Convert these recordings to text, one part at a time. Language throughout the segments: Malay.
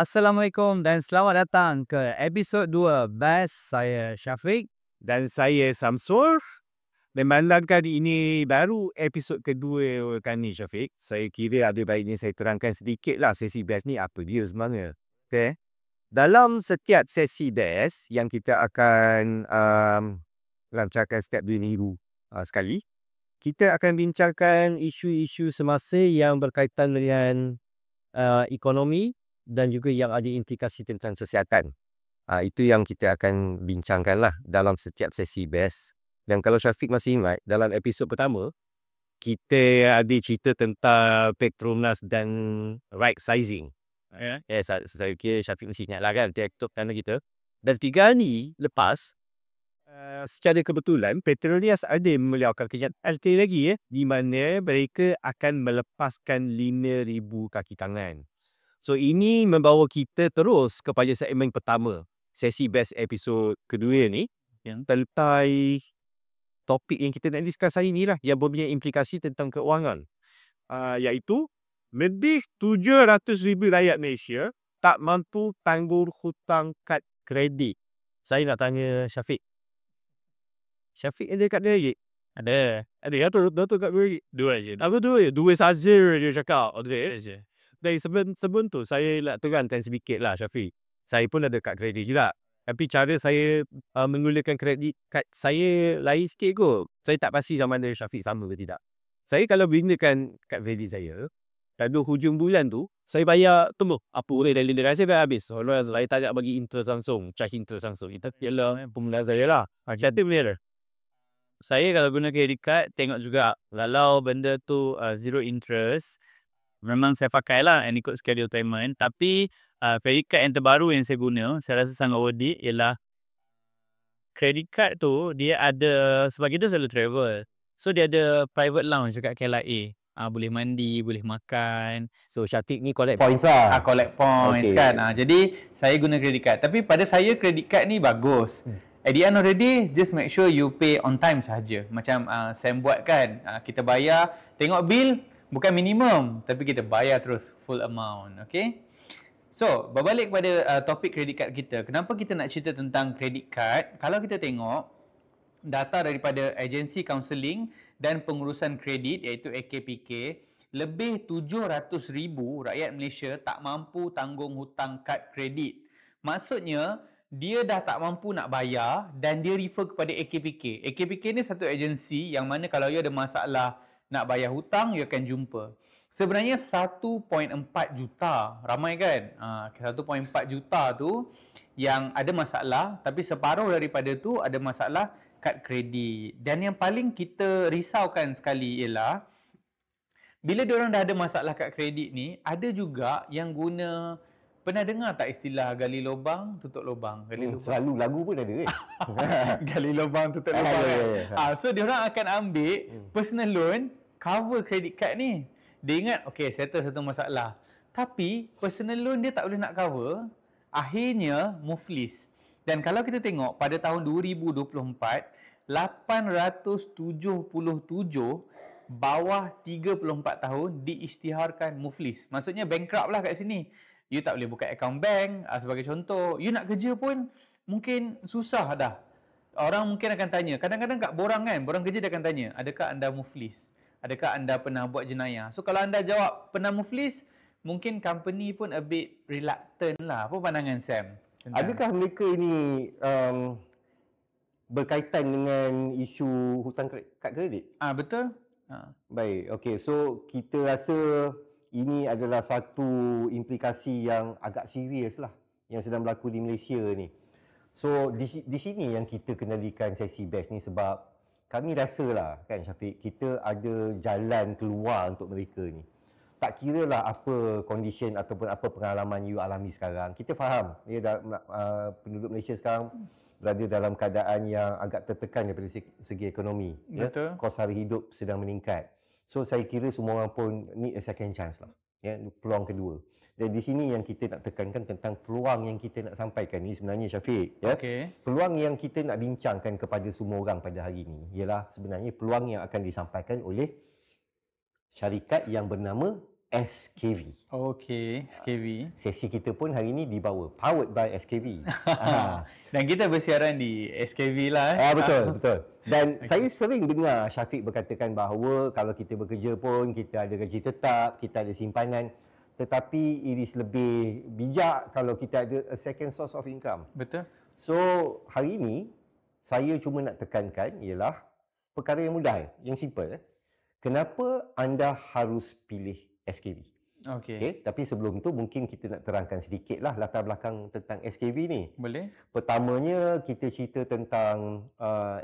Assalamualaikum dan selamat datang ke episod 2 Best. Saya Syafiq. Dan saya Samsur. Memandangkan ini baru episod kedua kami, Syafiq, saya kira ada baiknya saya terangkan sedikitlah sesi best ni apa dia sebenarnya. Okay. Dalam setiap sesi best yang kita akan lancarkan setiap 2 minggu sekali, kita akan bincangkan isu-isu semasa yang berkaitan dengan ekonomi dan juga yang ada implikasi tentang kesihatan. Itu yang kita akan bincangkan lah dalam setiap sesi best. Dan kalau Syafiq masih ingat, dalam episod pertama, kita ada cerita tentang Petronas dan right sizing. Saya kira Syafiq mesti ingat lah kan, TikTok channel kita. Dan 3 hari lepas, secara kebetulan, Petronas ada memeliharkan kenyataan lagi di mana mereka akan melepaskan 5,000 kaki tangan. So, ini membawa kita terus kepada segmen pertama, sesi best episod kedua ni, yang tentang topik yang kita nak discuss hari ni lah, yang mempunyai implikasi tentang keuangan. Iaitu, lebih 700,000 rakyat Malaysia tak mampu tanggung hutang kad kredit. Saya nak tanya Syafiq. Syafiq ada kad kredit? Ada. Ada ya, Dato' kad kredit? 2 je. Apa 2 je? 2 saja dia cakap. Ada je. Dari sebelum tu, saya nak terangkan sedikit lah, Syafiq. Saya pun ada kad kredit juga. Tapi cara saya menggunakan kredit kad saya lain sikit kot. Saya tak pasti sama ada Syafiq sama ke tidak. Saya kalau gunakan kad kredit saya, pada hujung bulan tu, saya bayar tunggu. Apa boleh dari dia saya bayar habis. Kalau saya tak nak bagi interest langsung, charge interest langsung. Itu ialah penggunaan saya lah. Kata boleh lah. Saya kalau guna kredit card, tengok juga kalau benda tu zero interest, memang saya pakai lah and ikut schedule payment. Tapi credit card yang terbaru yang saya guna, saya rasa sangat worth it, ialah credit card tu dia ada, sebab kita selalu travel, so dia ada private lounge dekat KLIA. Boleh mandi, boleh makan. So Syafiq ni collect points lah. Collect points kan. Jadi saya guna credit card. Tapi pada saya credit card ni bagus. At the end of the day, just make sure you pay on time sahaja. Macam Sam buat kan. Kita bayar, tengok bill bukan minimum, tapi kita bayar terus full amount. Okay. So, berbalik kepada topik credit card kita. Kenapa kita nak cerita tentang credit card? Kalau kita tengok data daripada agensi kaunseling dan pengurusan kredit iaitu AKPK, lebih 700,000 rakyat Malaysia tak mampu tanggung hutang kad kredit. Maksudnya, dia dah tak mampu nak bayar dan dia refer kepada AKPK. AKPK ni satu agensi yang mana kalau you ada masalah nak bayar hutang, you akan jumpa. Sebenarnya 1.4 juta, ramai kan? 1.4 juta tu yang ada masalah, tapi separuh daripada tu ada masalah kad kredit. Dan yang paling kita risaukan sekali ialah bila diorang dah ada masalah kad kredit ni, ada juga yang guna, pernah dengar tak istilah gali lubang, tutup lubang? Gali lubang. Selalu lagu pun ada kan? Gali lubang, tutup lubang. So diorang akan ambil personal loan, cover credit card ni. Dia ingat, okay, settle satu masalah. Tapi personal loan dia tak boleh nak cover, akhirnya muflis. Dan kalau kita tengok pada tahun 2024, 877 bawah 34 tahun diisytiharkan muflis. Maksudnya bankrupt lah kat sini. You tak boleh buka account bank sebagai contoh. You nak kerja pun mungkin susah dah. Orang mungkin akan tanya. Kadang-kadang kat borang kan, borang kerja dia akan tanya, adakah anda muflis? Adakah anda pernah buat jenayah? So kalau anda jawab pernah muflis, mungkin company pun a bit reluctant lah. Apa pandangan Sam? Adakah mereka ini berkaitan dengan isu hutang kad kredit? Betul. Baik, okey. So kita rasa ini adalah satu implikasi yang agak serius lah yang sedang berlaku di Malaysia ni. So di sini yang kita kendalikan sesi best ni sebab kami rasalah kan Syafiq, kita ada jalan keluar untuk mereka ni. Tak kira lah apa condition ataupun apa pengalaman you alami sekarang. Kita faham penduduk Malaysia sekarang berada dalam keadaan yang agak tertekan daripada segi ekonomi. Betul. Kos hari hidup sedang meningkat. So saya kira semua orang pun need a second chance lah. Peluang kedua. Dan di sini yang kita nak tekankan tentang peluang yang kita nak sampaikan ni sebenarnya Syafiq. Peluang yang kita nak bincangkan kepada semua orang pada hari ini ialah sebenarnya peluang yang akan disampaikan oleh syarikat yang bernama SKV. Okey, SKV. Sesi kita pun hari ni dibawa powered by SKV. Ah. Dan kita bersiaran di SKV lah. Betul, betul. Dan saya sering dengar Syafiq berkatakan bahawa kalau kita bekerja pun kita ada gaji tetap, kita ada simpanan, tetapi it is lebih bijak kalau kita ada a second source of income. Betul. So, hari ni saya cuma nak tekankan ialah perkara yang mudah, yang simple. Kenapa anda harus pilih SKV? Okey. Okay? Tapi sebelum tu mungkin kita nak terangkan sedikitlah latar belakang tentang SKV ni. Boleh? Pertamanya kita cerita tentang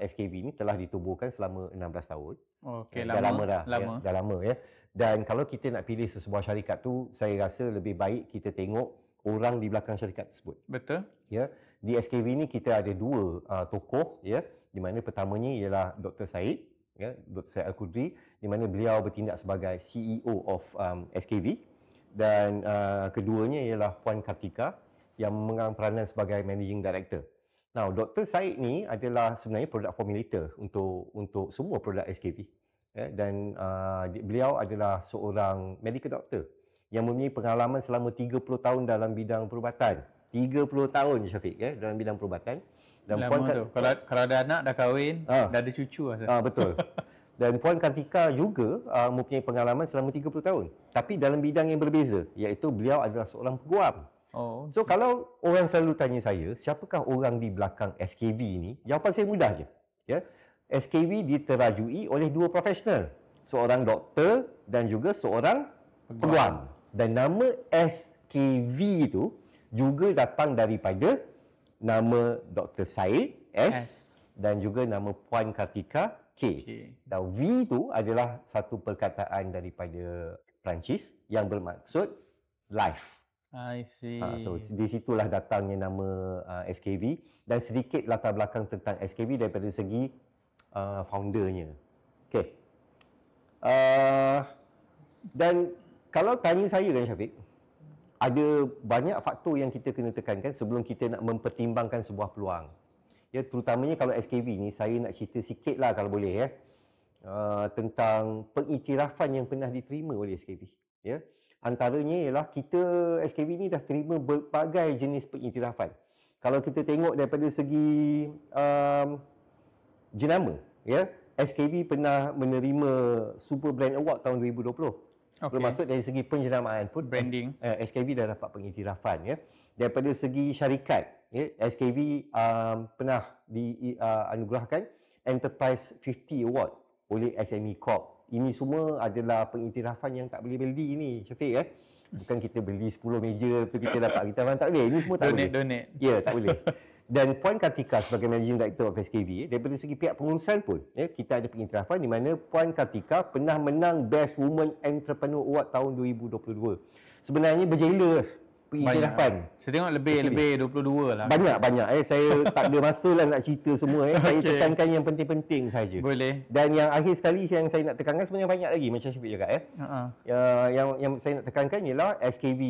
SKV ni telah ditubuhkan selama 16 tahun. Okey, Dah lama dah. Lama. Ya, dah lama ya. Dan kalau kita nak pilih sesebuah syarikat tu, saya rasa lebih baik kita tengok orang di belakang syarikat tersebut. Betul. Ya, di SKV ni kita ada dua tokoh ya, di mana pertamanya ialah Dr. Said, ya, Dr. Said Al-Qudri, di mana beliau bertindak sebagai CEO of SKV, dan keduanya ialah Puan Kartika yang memegang peranan sebagai Managing Director. Now, Dr. Said ni adalah sebenarnya product formulator untuk semua produk SKV. Ya, dan beliau adalah seorang medical doctor yang mempunyai pengalaman selama 30 tahun dalam bidang perubatan. 30 tahun Syafiq ya, dalam bidang perubatan. Dan Lama tu. Kalau ada anak dah kahwin, dah ada cucu lah. Betul. Dan Puan Kartika juga mempunyai pengalaman selama 30 tahun. Tapi dalam bidang yang berbeza, iaitu beliau adalah seorang peguam. Oh. So kalau orang selalu tanya saya, siapakah orang di belakang SKV ni? Jawapan saya mudah je. Ya. SKV diterajui oleh dua profesional. Seorang doktor dan juga seorang peguam. Dan nama SKV itu juga datang daripada nama Dr. Said S dan juga nama Puan Kartika K. Dan V itu adalah satu perkataan daripada Perancis yang bermaksud life. I see. So di situlah datangnya nama SKV, dan sedikit latar belakang tentang SKV daripada segi foundernya. Okey. Dan kalau tanya saya kan Syafiq, ada banyak faktor yang kita kena tekankan sebelum kita nak mempertimbangkan sebuah peluang. Ya, terutamanya kalau SKV ni, saya nak cerita sikitlah kalau boleh ya, tentang pengiktirafan yang pernah diterima oleh SKV. Ya. Antaranya ialah kita SKV ni dah terima berbagai jenis pengiktirafan. Kalau kita tengok daripada segi jenama, ya, SKV pernah menerima Super Brand Award tahun 2020. Bermaksud dari segi penjenamaan pun branding, SKV dah dapat pengiktirafan ya. Daripada segi syarikat, ya, SKV pernah dianugerahkan Enterprise 50 Award oleh SME Corp. Ini semua adalah pengiktirafan yang tak boleh beli ni Syafiq ya. Bukan kita beli 10 meja tu kita dapat pengiktirafan, tak boleh. Ini semua tak boleh. Donate. Ya, tak boleh. Dan Puan Kartika sebagai Managing Director of SKV, daripada segi pihak pengurusan pun, ya, kita ada pengiktirafan di mana Puan Kartika pernah menang Best Woman Entrepreneur Award tahun 2022. Sebenarnya berjela pengiktirafan. Saya tengok lebih 22 lah. Banyak. Saya tak ada masa lah nak cerita semua. Saya tekankan yang penting-penting saja. Boleh. Dan yang akhir sekali yang saya nak tekankan, sebenarnya banyak lagi macam Syafiq cakap ya. Yang saya nak tekankan ialah SKV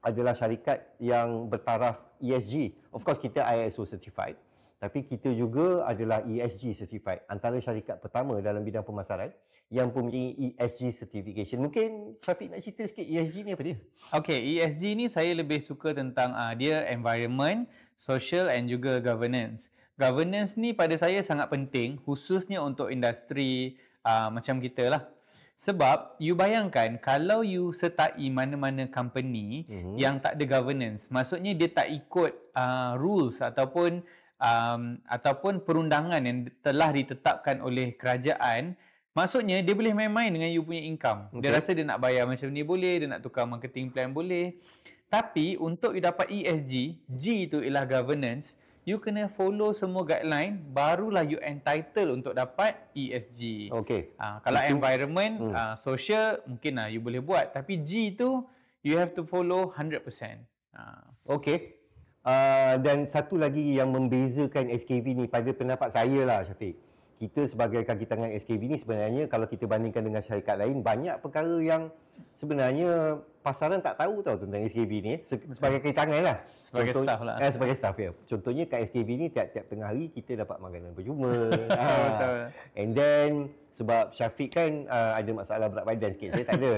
adalah syarikat yang bertaraf ESG. Of course kita ISO certified, tapi kita juga adalah ESG certified. Antara syarikat pertama dalam bidang pemasaran yang mempunyai ESG certification. Mungkin Syafiq nak cerita sikit ESG ni apa dia? Okey, ESG ni saya lebih suka tentang dia environment, social and juga governance. Governance ni pada saya sangat penting, khususnya untuk industri macam kita lah. Sebab you bayangkan kalau you sertai mana-mana company yang tak ada governance, maksudnya dia tak ikut rules ataupun perundangan yang telah ditetapkan oleh kerajaan, maksudnya dia boleh main-main dengan you punya income. Dia rasa dia nak bayar macam ni boleh, dia nak tukar marketing plan boleh. Tapi untuk you dapat ESG, G itu ialah governance, you kena follow semua guideline, barulah you entitled untuk dapat ESG. Okey. Kalau environment, social, mungkin you boleh buat. Tapi G tu, you have to follow 100%. Okey. Dan satu lagi yang membezakan SKV ni pada pendapat saya lah Syafiq, kita sebagai kaki tangan SKV ni sebenarnya kalau kita bandingkan dengan syarikat lain, banyak perkara yang sebenarnya pasaran tak tahu tentang SKV ni. Sebagai kaki tangan lah. Sebagai staff lah. Sebagai staff, ya. Contohnya kat SKV ni tiap-tiap tengah hari kita dapat makanan percuma. Betul. And then sebab Syafiq kan ada masalah berat badan sikit, saya tak ada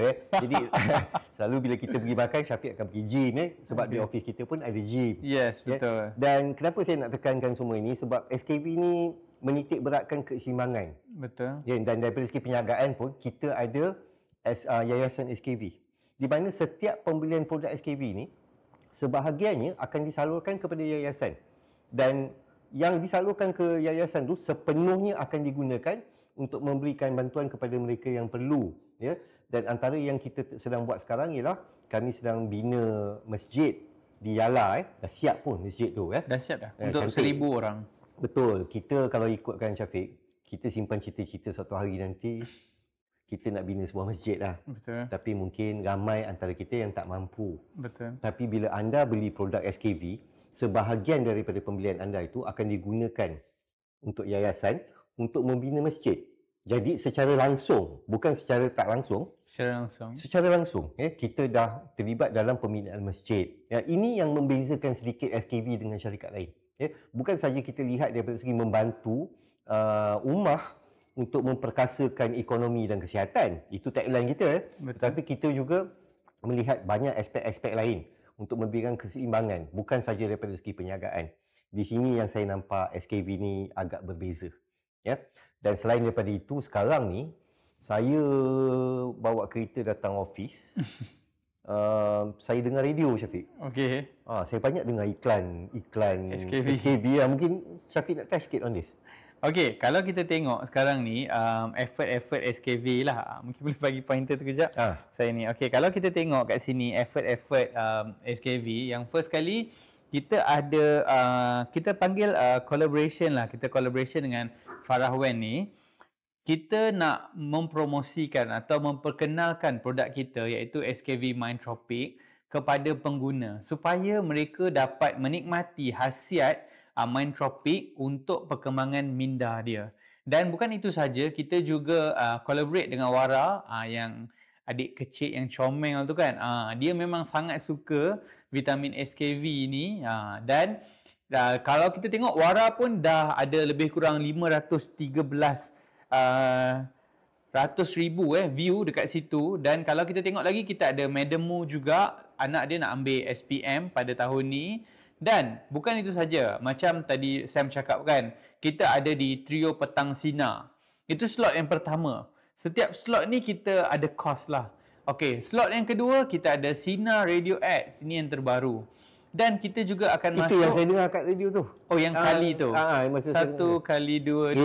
Jadi selalu bila kita pergi makan, Syafiq akan pergi gym sebab di office kita pun ada gym. Yes, betul. Dan kenapa saya nak tekankan semua ini, sebab SKV ni menitik beratkan keseimbangan. Betul. Dan daripada segi penjagaan pun kita ada yayasan SKV, di mana setiap pembelian produk SKV ni sebahagiannya akan disalurkan kepada yayasan, dan yang disalurkan ke yayasan tu sepenuhnya akan digunakan untuk memberikan bantuan kepada mereka yang perlu, ya. Dan antara yang kita sedang buat sekarang ialah kami sedang bina masjid di Yala. Dah siap pun masjid tu, ya. Dah siap dah untuk cantik. 1,000 orang. Betul. Kita kalau ikutkan Syafiq, kita simpan cita-cita satu hari nanti kita nak bina sebuah masjid lah. Betul. Tapi mungkin ramai antara kita yang tak mampu. Betul. Tapi bila anda beli produk SKV, sebahagian daripada pembelian anda itu akan digunakan untuk yayasan untuk membina masjid. Jadi secara langsung, bukan secara tak langsung, secara langsung, ya, kita dah terlibat dalam pembinaan masjid. Ya, ini yang membezakan sedikit SKV dengan syarikat lain. Ya, bukan saja kita lihat daripada segi membantu ummah untuk memperkasakan ekonomi dan kesihatan. Itu tagline kita. Tetapi kita juga melihat banyak aspek-aspek lain untuk memberikan keseimbangan, bukan saja daripada segi penjagaan. Di sini yang saya nampak SKV ni agak berbeza. Ya. Dan selain daripada itu, sekarang ni saya bawa kereta datang office. Saya dengar radio, Syafiq. Okey. Saya banyak dengar iklan SKV. Mungkin Syafiq nak touch sikit on this. Okey, kalau kita tengok sekarang ni effort SKV lah. Mungkin boleh bagi pointer tu kejap. Saya ni. Okey, kalau kita tengok kat sini effort SKV, yang first kali kita ada kita panggil collaboration lah. Kita collaboration dengan Farah Wen ni. Kita nak mempromosikan atau memperkenalkan produk kita iaitu SKV Mindtropic kepada pengguna supaya mereka dapat menikmati khasiat Mindtropic untuk perkembangan minda dia. Dan bukan itu saja, kita juga collaborate dengan Wara yang adik kecil yang comel tu kan. Dia memang sangat suka vitamin SKV ni dan kalau kita tengok Wara pun dah ada lebih kurang 513 ratus ribu view dekat situ. Dan kalau kita tengok lagi, kita ada Madam Mu juga, anak dia nak ambil SPM pada tahun ni. Dan bukan itu saja, macam tadi Sam cakap kan, kita ada di Trio Petang Sinar. Itu slot yang pertama. Setiap slot ni kita ada cost lah. Okey, slot yang kedua kita ada Sinar Radio Ads, ini yang terbaru. Dan kita juga akan itu masuk. Itu yang saya dengar kat radio tu. Oh, yang kali tu. 1 kali 2.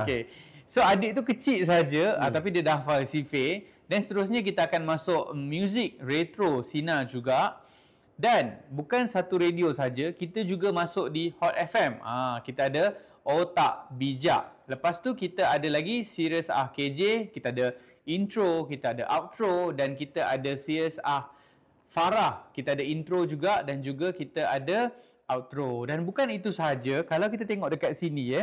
Okey. So adik tu kecil saja, tapi dia dah hafal sifir. Dan seterusnya kita akan masuk music retro Sinar juga. Dan bukan satu radio saja, kita juga masuk di Hot FM. Kita ada Otak Bijak. Lepas tu kita ada lagi Serious KJ, kita ada intro, kita ada outro, dan kita ada Serious Farah. Kita ada intro juga dan juga kita ada outro. Dan bukan itu sahaja, kalau kita tengok dekat sini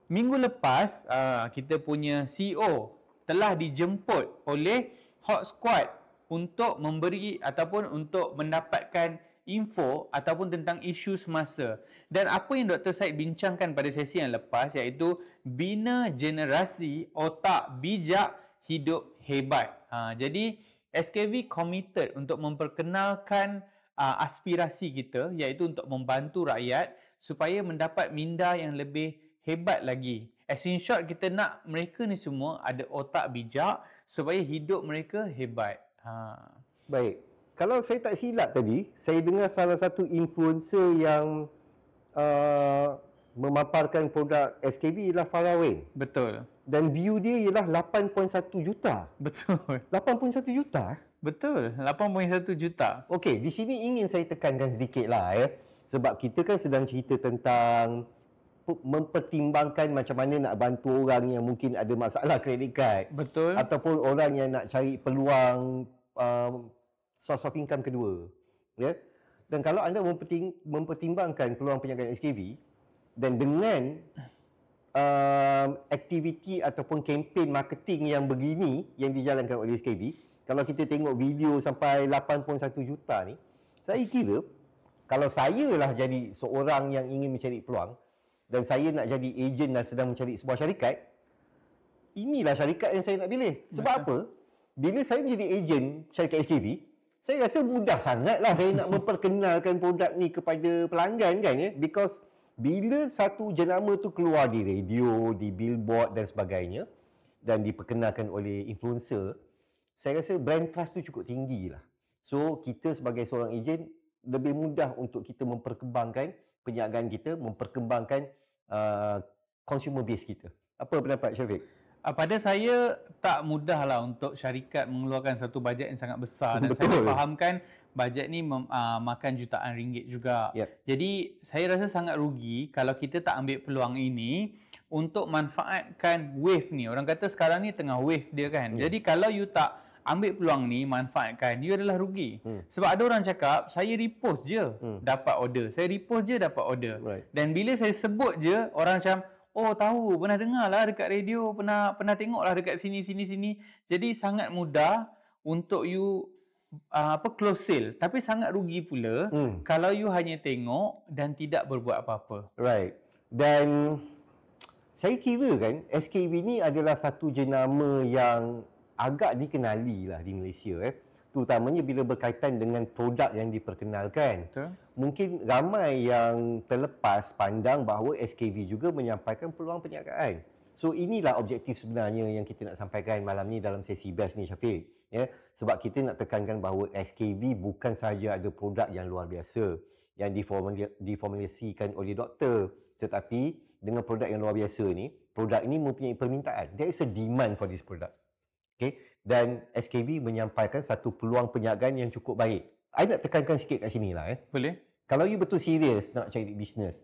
minggu lepas kita punya CEO telah dijemput oleh Hot Squad untuk memberi ataupun untuk mendapatkan info ataupun tentang isu semasa. Dan apa yang Dr. Syed bincangkan pada sesi yang lepas iaitu bina generasi otak bijak hidup hebat. Jadi SKV committed untuk memperkenalkan aspirasi kita iaitu untuk membantu rakyat supaya mendapat minda yang lebih hebat lagi. As in short, kita nak mereka ni semua ada otak bijak supaya hidup mereka hebat. Baik. Kalau saya tak silap tadi, saya dengar salah satu influencer yang memaparkan produk SKV ialah Farah Wen. Betul. Dan view dia ialah 8.1 juta. Betul. 8.1 juta? Betul. 8.1 juta. Okey, di sini ingin saya tekankan sedikit lah Sebab kita kan sedang cerita tentang mempertimbangkan macam mana nak bantu orang yang mungkin ada masalah kredit kad. Betul. Ataupun orang yang nak cari peluang source of income kedua. Dan kalau anda mempertimbangkan peluang perniagaan SKV dan dengan aktiviti ataupun kempen marketing yang begini yang dijalankan oleh SKB, kalau kita tengok video sampai 81 juta ni, saya kira kalau saya lah jadi seorang yang ingin mencari peluang dan saya nak jadi ejen dan sedang mencari sebuah syarikat, inilah syarikat yang saya nak pilih. Sebab apa? Bila saya menjadi ejen syarikat SKB, saya rasa mudah sangatlah saya nak memperkenalkan produk ni kepada pelanggan kan ya. Because bila satu jenama tu keluar di radio, di billboard dan sebagainya dan diperkenalkan oleh influencer, saya rasa brand trust tu cukup tinggi lah. So kita sebagai seorang ejen lebih mudah untuk kita memperkembangkan perniagaan kita, memperkembangkan consumer base kita. Apa pendapat Syafiq? Pada saya tak mudahlah untuk syarikat mengeluarkan satu bajet yang sangat besar dan saya fahamkan bajet ni makan jutaan ringgit juga. Jadi saya rasa sangat rugi kalau kita tak ambil peluang ini untuk manfaatkan wave ni. Orang kata sekarang ni tengah wave dia kan. Jadi kalau you tak ambil peluang ni, manfaatkan, you adalah rugi. Sebab ada orang cakap, saya repost je dapat order. Saya repost je dapat order. Dan bila saya sebut je, orang macam, oh tahu, pernah dengar lah dekat radio, pernah tengok lah dekat sini. Jadi sangat mudah untuk you close sale. Tapi sangat rugi pula kalau you hanya tengok dan tidak berbuat apa-apa. Right. Dan saya kira kan SKB ni adalah satu jenama yang agak dikenali lah di Malaysia terutamanya bila berkaitan dengan produk yang diperkenalkan. Betul. Mungkin ramai yang terlepas pandang bahawa SKB juga menyampaikan peluang perniagaan. So inilah objektif sebenarnya yang kita nak sampaikan malam ni dalam sesi best ni Syafiq. Ya, sebab kita nak tekankan bahawa SKB bukan sahaja ada produk yang luar biasa yang diformulasikan oleh doktor, tetapi dengan produk yang luar biasa ni, produk ini mempunyai permintaan. There is a demand for this product. Okay. Dan SKB menyampaikan satu peluang perniagaan yang cukup baik. I nak tekankan sikit kat sini lah. Boleh. Kalau you betul serius nak cari bisnes,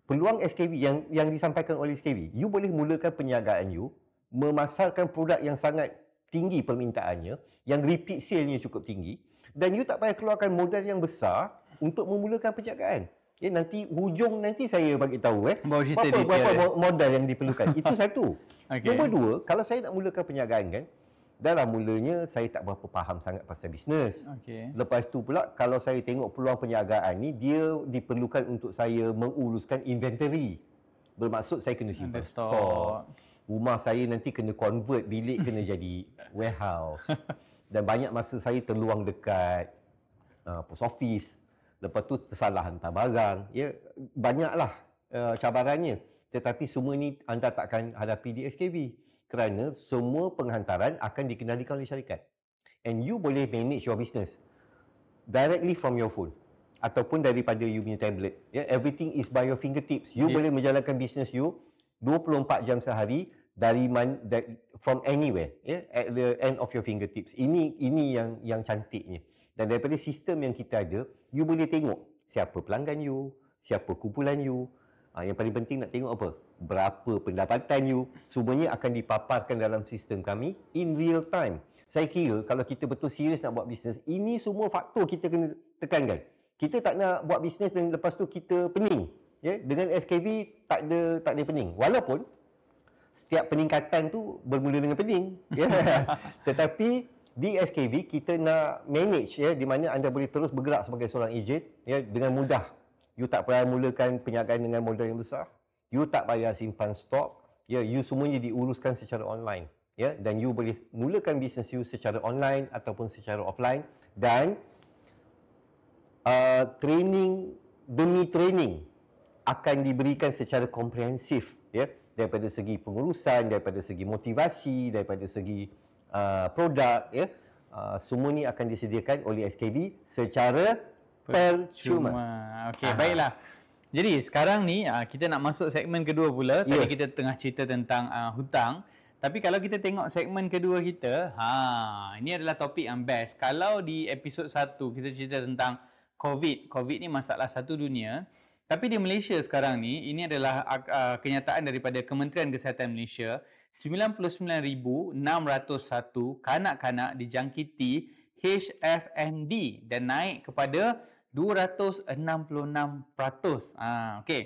peluang SKB yang disampaikan oleh SKB, you boleh mulakan perniagaan you, memasarkan produk yang sangat tinggi permintaannya, yang repeat sale-nya cukup tinggi, dan you tak payah keluarkan modal yang besar untuk memulakan perniagaan. Okay, nanti saya bagi tahu berapa modal yang diperlukan. Itu satu. Okay. Nombor dua, kalau saya nak mulakan perniagaan kan, dalam mulanya saya tak berapa faham sangat pasal bisnes. Okay. Lepas tu pula kalau saya tengok peluang perniagaan ni, dia diperlukan untuk saya menguruskan inventory. Bermaksud saya kena simpan stok. Rumah saya nanti kena convert, bilik kena jadi warehouse. Dan banyak masa saya terluang dekat post office. Lepas tu tersalah hantar barang. Ya, banyaklah cabarannya. Tetapi semua ni anda takkan hadapi di SKB. Kerana semua penghantaran akan dikendalikan oleh syarikat. And you boleh manage your business directly from your phone. Ataupun daripada you punya tablet. Yeah, everything is by your fingertips. You boleh menjalankan business you 24 jam sehari from anywhere. Yeah, at the end of your fingertips. Ini yang cantiknya. Dan daripada sistem yang kita ada, you boleh tengok siapa pelanggan you, siapa kumpulan you. Yang paling penting nak tengok apa? Berapa pendapatan you. Semuanya akan dipaparkan dalam sistem kami in real time. Saya kira kalau kita betul serius nak buat bisnes, ini semua faktor kita kena tekankan. Kita tak nak buat bisnes dan lepas tu kita pening. Ya? Dengan SKB tak ada pening. Walaupun setiap peningkatan tu bermula dengan pening. Ya? Tetapi di SKB kita nak manage ya, di mana anda boleh terus bergerak sebagai seorang ejen ya, dengan mudah. You tak payah mulakan perniagaan dengan modal yang besar. You tak payah simpan stok. Ya, you semuanya diuruskan secara online. Ya, dan you boleh mulakan bisnes you secara online ataupun secara offline. Dan training demi training akan diberikan secara komprehensif. Ya, daripada segi pengurusan, daripada segi motivasi, daripada segi produk. Ya, semua ni akan disediakan oleh SKB secara percuma. Okey, baiklah. Jadi sekarang ni kita nak masuk segmen kedua pula. Tadi kita tengah cerita tentang hutang. Tapi kalau kita tengok segmen kedua kita, ini adalah topik yang best. Kalau di episod 1 kita cerita tentang COVID. COVID ni masalah satu dunia. Tapi di Malaysia sekarang ni, ini adalah kenyataan daripada Kementerian Kesihatan Malaysia. 99,601 kanak-kanak dijangkiti HFND dan naik kepada 266%. Okey.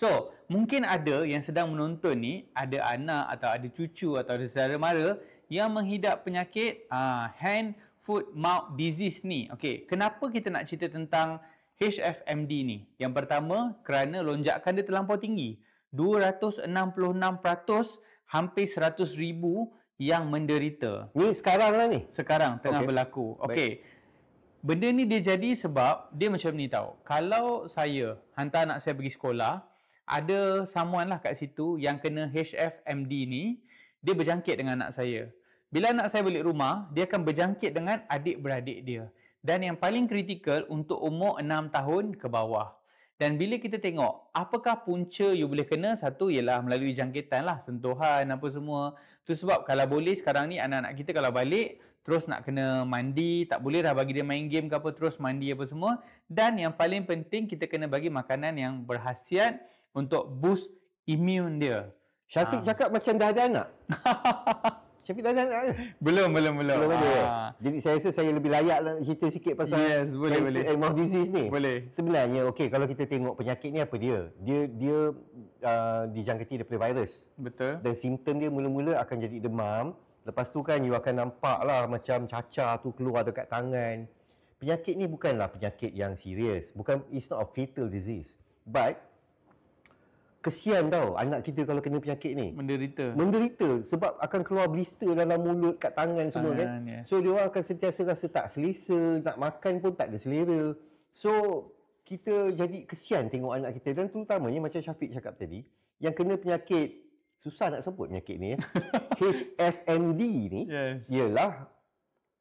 So, mungkin ada yang sedang menonton ni, ada anak atau ada cucu atau ada saudara mara yang menghidap penyakit hand, foot, mouth disease ni. Okey, kenapa kita nak cerita tentang HFMD ni? Yang pertama, kerana lonjakan dia terlampau tinggi. 266%, hampir 100,000 yang menderita. Ni sekarang lah ni. Sekarang tengah Okey. berlaku. Okey. Benda ni dia jadi sebab dia macam ni tau. Kalau saya hantar anak saya pergi sekolah, ada someone lah kat situ yang kena HFMD ni, dia berjangkit dengan anak saya. Bila anak saya balik rumah, dia akan berjangkit dengan adik-beradik dia. Dan yang paling kritikal untuk umur 6 tahun ke bawah. Dan bila kita tengok, apakah punca you boleh kena? Satu ialah melalui jangkitan lah, sentuhan apa semua. Tu sebab kalau boleh sekarang ni anak-anak kita kalau balik, terus nak kena mandi, tak boleh dah bagi dia main game ke apa, terus mandi apa semua. Dan yang paling penting, kita kena bagi makanan yang berkhasiat untuk boost immune dia. Syafiq cakap macam dah ada anak. Syafiq dah ada anak ke? Belum. Belum ada. Jadi saya rasa saya lebih layak nak cerita sikit pasal Yes, boleh. mouth disease ni. Boleh. Sebenarnya okey, kalau kita tengok penyakit ni apa dia? Dia dijangkiti daripada virus. Betul. Dan simptom dia mula-mula akan jadi demam. Lepas tu kan you akan nampak lah macam cacar tu keluar dekat tangan. Penyakit ni bukanlah penyakit yang serius. It's not a fatal disease. But kesian tau anak kita kalau kena penyakit ni. Menderita sebab akan keluar blister dalam mulut, kat tangan semua kan. Yes. So dia orang akan sentiasa rasa tak selesa, nak makan pun tak ada selera. So kita jadi kesian tengok anak kita, dan terutamanya macam Syafiq cakap tadi, yang kena penyakit, susah nak sebut penyakit ni HFMD ni, ialah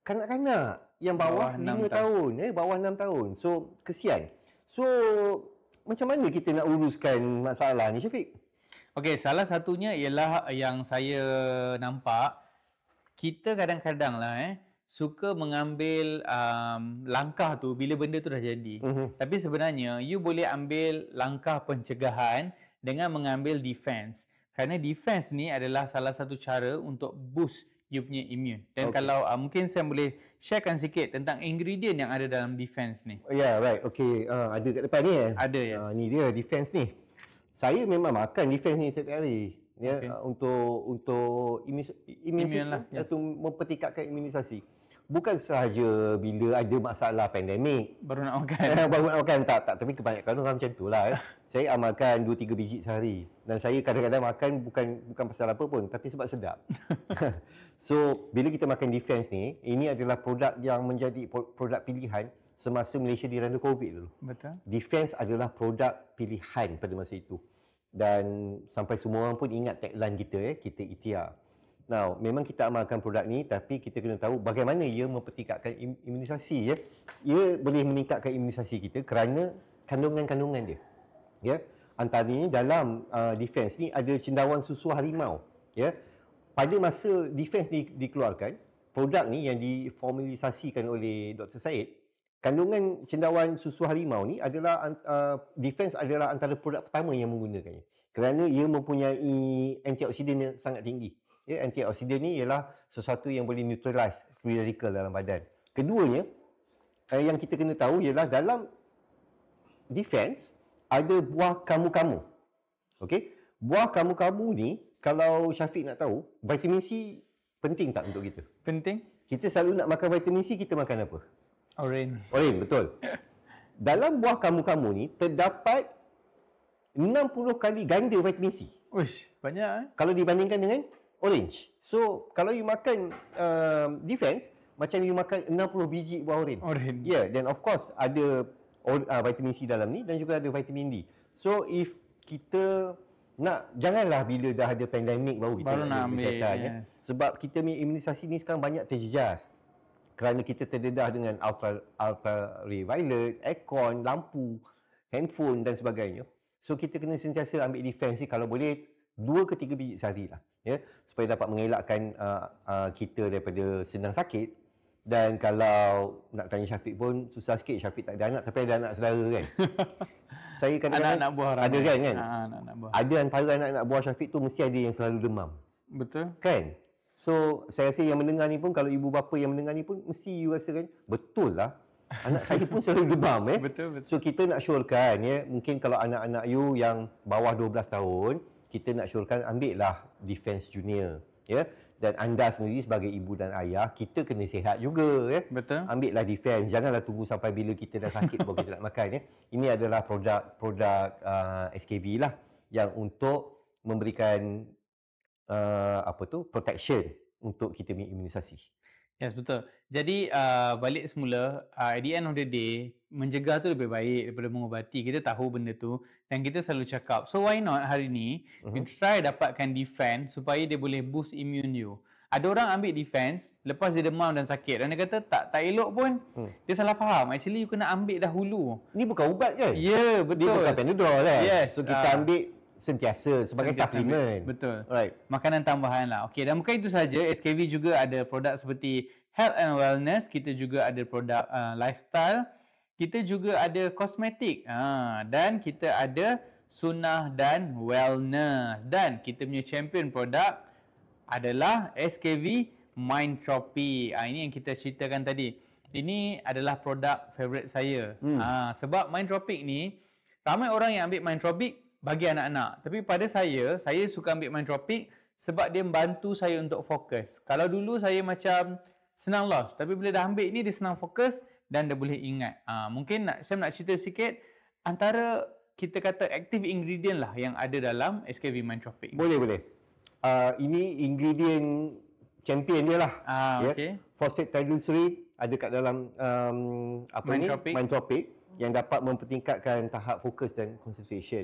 kanak-kanak yang bawah 5 tahun, bawah 6 tahun. So kesian. So macam mana kita nak uruskan masalah ni, Syafiq? Okey, salah satunya ialah yang saya nampak, kita kadang-kadang lah suka mengambil langkah tu bila benda tu dah jadi. Tapi sebenarnya you boleh ambil langkah pencegahan dengan mengambil defense. Kerana defense ni adalah salah satu cara untuk boost you punya immune. Dan kalau mungkin saya boleh sharekan sikit tentang ingredient yang ada dalam defense ni. Right. Okey, ada kat depan ni Ada, yes. Ni dia defense ni. Saya memang makan defense ni setiap hari. Untuk imunisasi lah, atau mempertingkatkan imunisasi. Bukan sahaja bila ada masalah pandemik Baru nak makan. baru nak makan, tak. Tapi kebanyakan orang macam tu lah. Saya amalkan 2-3 biji sehari. Dan saya kadang-kadang makan bukan pasal apa pun, tapi sebab sedap. So, bila kita makan defense ni, ini adalah produk yang menjadi produk pilihan semasa Malaysia diranda COVID dulu. Betul. Defense adalah produk pilihan pada masa itu. Dan sampai semua orang pun ingat tagline kita, kita ikhtiar. Now, memang kita amalkan produk ni, tapi kita kena tahu bagaimana ia mempertingkatkan imunisasi. Ia boleh meningkatkan imunisasi kita kerana kandungan-kandungan dia. Antaranya dalam defense ni ada cendawan susu harimau. Pada masa defense ni dikeluarkan, produk ni yang diformalisasikan oleh Dr. Said, kandungan cendawan susu harimau ni adalah defense adalah antara produk pertama yang menggunakannya. Kerana ia mempunyai antioksidan yang sangat tinggi. Antioksidan ni ialah sesuatu yang boleh neutralize free radical dalam badan. Keduanya, yang kita kena tahu ialah dalam defense ada buah kamu-kamu. Okey? Buah kamu-kamu ni, kalau Syafiq nak tahu, vitamin C penting tak untuk kita? Penting. Kita selalu nak makan vitamin C, kita makan apa? Orange, betul. Dalam buah kamu-kamu ni terdapat 60 kali ganda vitamin C. Uish, banyak Kalau dibandingkan dengan orange. So, kalau you makan defense, macam you makan 60 biji buah orange. Dan of course ada vitamin C dalam ni dan juga ada vitamin D. So, if kita janganlah bila dah ada pandemik baru kita nak ambil. Sebab kita punya imunisasi ni sekarang banyak terjejas. Kerana kita terdedah dengan ultraviolet, aircon, lampu, handphone dan sebagainya. So, kita kena sentiasa ambil defense ni, kalau boleh 2 ke 3 biji sehari lah. Supaya dapat mengelakkan kita daripada senang sakit. Dan kalau nak tanya Syafiq pun susah sikit. Syafiq tak ada anak tapi ada anak saudara kan. Saya kadang-kadang anak-anak buah ada kan? anak-anak buah. Ada antara anak-anak buah Syafiq tu mesti ada yang selalu demam. Betul. Kan? So saya rasa yang mendengar ni pun, kalau ibu bapa yang mendengar ni pun mesti you rasa kan betul lah. Anak saya pun selalu demam Betul, betul. So kita nak syorkan mungkin kalau anak-anak you yang bawah 12 tahun, kita nak syorkan ambil lah Defense Junior dan anda sendiri sebagai ibu dan ayah, kita kena sihat juga Betul. Ambil lah Defense, janganlah tunggu sampai bila kita dah sakit baru kita nak makan Ini adalah produk SKV lah yang untuk memberikan protection untuk kita punya imunisasi. Yes, betul. Jadi balik semula, at the end of the day, mencegah tu lebih baik daripada mengubati. Kita tahu benda tu dan kita selalu cakap. So why not hari ni, you try dapatkan defense supaya dia boleh boost immune you. Ada orang ambil defense, lepas dia demam dan sakit. Dan dia kata tak elok pun, dia salah faham. Actually, you kena ambil dahulu. Ni bukan ubat kan? Ya, Dia betul. bukan Panadol Yes, So kita ambil sentiasa sebagai suplemen. Betul. Right. Makanan tambahan lah. Okey, dan bukan itu saja, SKV juga ada produk seperti health and wellness, kita juga ada produk lifestyle, kita juga ada kosmetik, dan kita ada sunnah dan wellness. Dan kita punya champion produk adalah SKV Mindtropic. Ini yang kita ceritakan tadi. Ini adalah produk favourite saya. Sebab Mindtropic ni, ramai orang yang ambil Mindtropic bagi anak-anak. Tapi pada saya suka ambil Mindtropic sebab dia membantu saya untuk fokus. Kalau dulu saya macam senang lost, tapi bila dah ambil ni dia senang fokus dan dia boleh ingat. Mungkin saya nak cerita sikit antara kita kata active ingredient lah yang ada dalam SKV Mindtropic. Boleh. Ini ingredient champion dia lah. Okay. Phosphate triglyceride ada kat dalam Mindtropic yang dapat mempertingkatkan tahap fokus dan concentration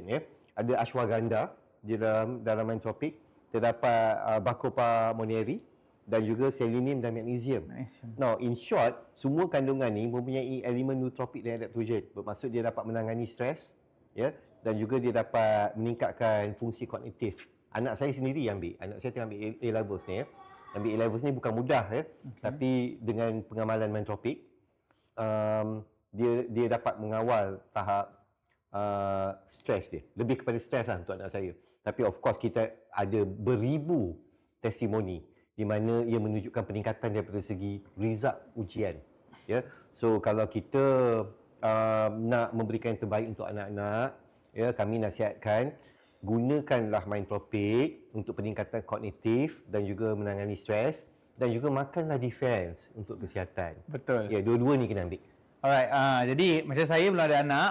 Ada ashwagandha di dalam Mindtropic. Terdapat Bacopa monnieri dan juga selenium dan magnesium. Now, in short, semua kandungan ni mempunyai elemen nootropik dan adaptogen. Bermaksud dia dapat menangani stres dan juga dia dapat meningkatkan fungsi kognitif. Anak saya sendiri yang ambil. Anak saya tengah ambil A-levels ni Ambil A-levels ni bukan mudah tapi dengan pengamalan Mindtropic dia dapat mengawal tahap stres dia. Lebih kepada stres lah untuk anak saya. Tapi of course kita ada beribu testimoni di mana ia menunjukkan peningkatan daripada segi result ujian. So kalau kita nak memberikan yang terbaik untuk anak-anak, kami nasihatkan gunakanlah Mindtropic untuk peningkatan kognitif dan juga menangani stres, dan juga makanlah defense untuk kesihatan. Betul. Dua-dua ni kena ambil. Alright, jadi macam saya belum ada anak,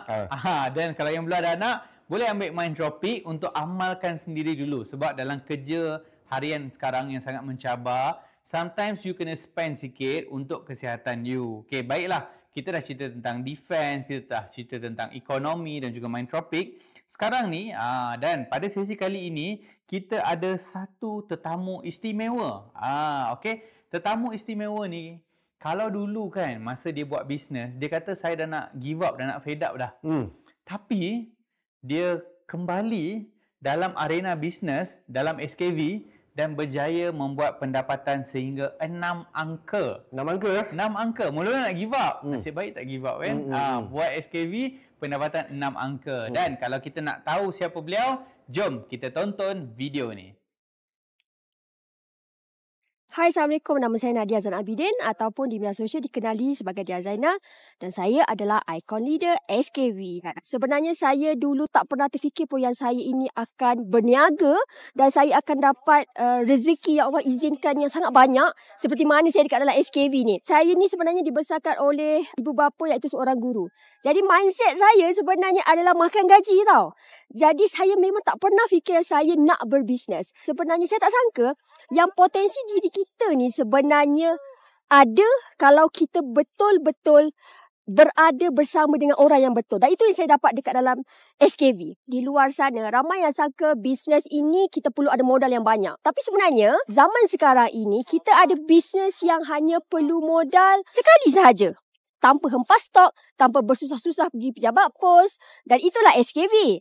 dan kalau yang belum ada anak, boleh ambil Mindtropic untuk amalkan sendiri dulu. Sebab dalam kerja harian sekarang yang sangat mencabar, sometimes you kena spend sikit untuk kesihatan you. Okay, baiklah, kita dah cerita tentang defense, kita dah cerita tentang ekonomi dan juga Mindtropic. Sekarang ni, dan pada sesi kali ini, kita ada satu tetamu istimewa. Okay, tetamu istimewa ni, kalau dulu kan masa dia buat bisnes, dia kata saya dah nak give up, dah nak fed up dah. Tapi dia kembali dalam arena bisnes, dalam SKV dan berjaya membuat pendapatan sehingga 6 angka. 6 angka 6 angka. Mula-mula nak give up. Nasib baik tak give up kan. Buat SKV pendapatan 6 angka. Dan kalau kita nak tahu siapa beliau, jom kita tonton video ni. Hai, Assalamualaikum. Nama saya Nadia Zainal Abidin ataupun di media sosial dikenali sebagai Dia Zainal, dan saya adalah ikon leader SKV. Sebenarnya saya dulu tak pernah terfikir pun yang saya ini akan berniaga dan saya akan dapat rezeki yang Allah izinkan yang sangat banyak seperti mana saya dekat dalam SKV ni. Saya ni sebenarnya dibesarkan oleh ibu bapa iaitu seorang guru. Jadi mindset saya sebenarnya adalah makan gaji tau. Jadi saya memang tak pernah fikir saya nak berbisnes. Sebenarnya saya tak sangka yang potensi diri kita ni sebenarnya ada kalau kita betul-betul berada bersama dengan orang yang betul. Dan itu yang saya dapat dekat dalam SKV. Di luar sana, ramai yang sangka bisnes ini kita perlu ada modal yang banyak. Tapi sebenarnya, zaman sekarang ini, kita ada bisnes yang hanya perlu modal sekali sahaja. Tanpa hempas stok, tanpa bersusah-susah pergi pejabat pos. Dan itulah SKV.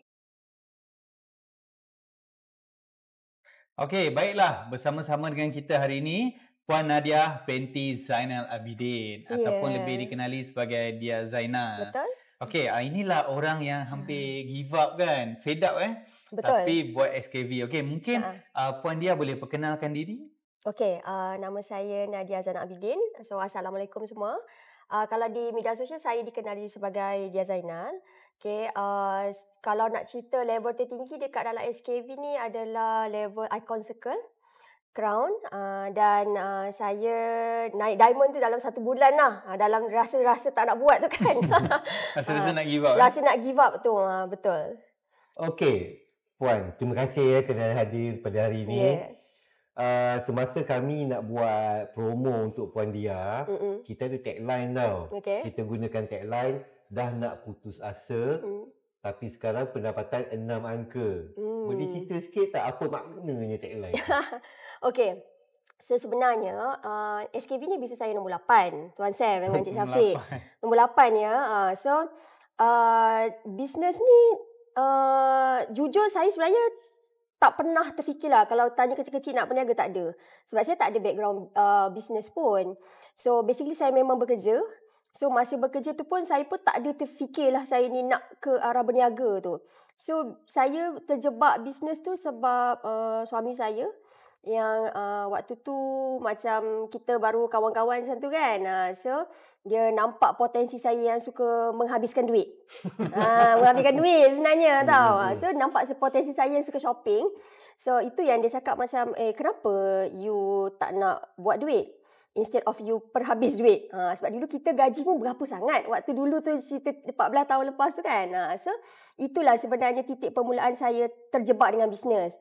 Okey, baiklah. Bersama-sama dengan kita hari ini, Puan Nadia binti Zainal Abidin. Ataupun lebih dikenali sebagai Dia Zainal. Betul. Okey, inilah orang yang hampir give up kan. Fed up Betul. Tapi buat SKV. Okey, mungkin Puan Dia boleh perkenalkan diri? Okey, nama saya Nadia Zainal Abidin. So, Assalamualaikum semua. Kalau di media sosial saya dikenali sebagai Dia Zainal. Okay, kalau nak cerita level tertinggi dekat dalam SKV ni adalah level Icon Circle, Crown, dan saya naik diamond tu dalam 1 bulan lah. Dalam rasa-rasa tak nak buat tu kan. Rasa-rasa nak give up. Rasa nak give up tu, betul. Okey, Puan, terima kasih kerana hadir pada hari ini. Semasa kami nak buat promo untuk Puan Dia, kita ada tagline tau. Okay. Kita gunakan tagline, dah nak putus asa, tapi sekarang pendapatan 6 angka. Boleh cerita sikit tak apa maknanya tagline? Okey. So sebenarnya SKV ni bisnes saya nombor 8, Tuan Sam dengan Encik Syafiq. Nombor 8 ya. So bisnes ni jujur saya sebenarnya tak pernah terfikirlah kalau tanya kecil-kecil nak berniaga, tak ada. Sebab saya tak ada background bisnes pun. So basically saya memang bekerja. So masa bekerja tu pun saya pun tak ada terfikirlah saya ni nak ke arah berniaga tu. So saya terjebak bisnes tu sebab suami saya yang waktu tu macam kita baru kawan-kawan macam tu kan. So dia nampak potensi saya yang suka menghabiskan duit. Menghabiskan duit sebenarnya tau. So nampak potensi saya yang suka shopping. So itu yang dia cakap macam, kenapa you tak nak buat duit instead of you perhabis duit. Sebab dulu kita gaji pun berapa sangat waktu dulu tu, cerita 14 tahun lepas tu kan. So itulah sebenarnya titik permulaan saya terjebak dengan bisnes.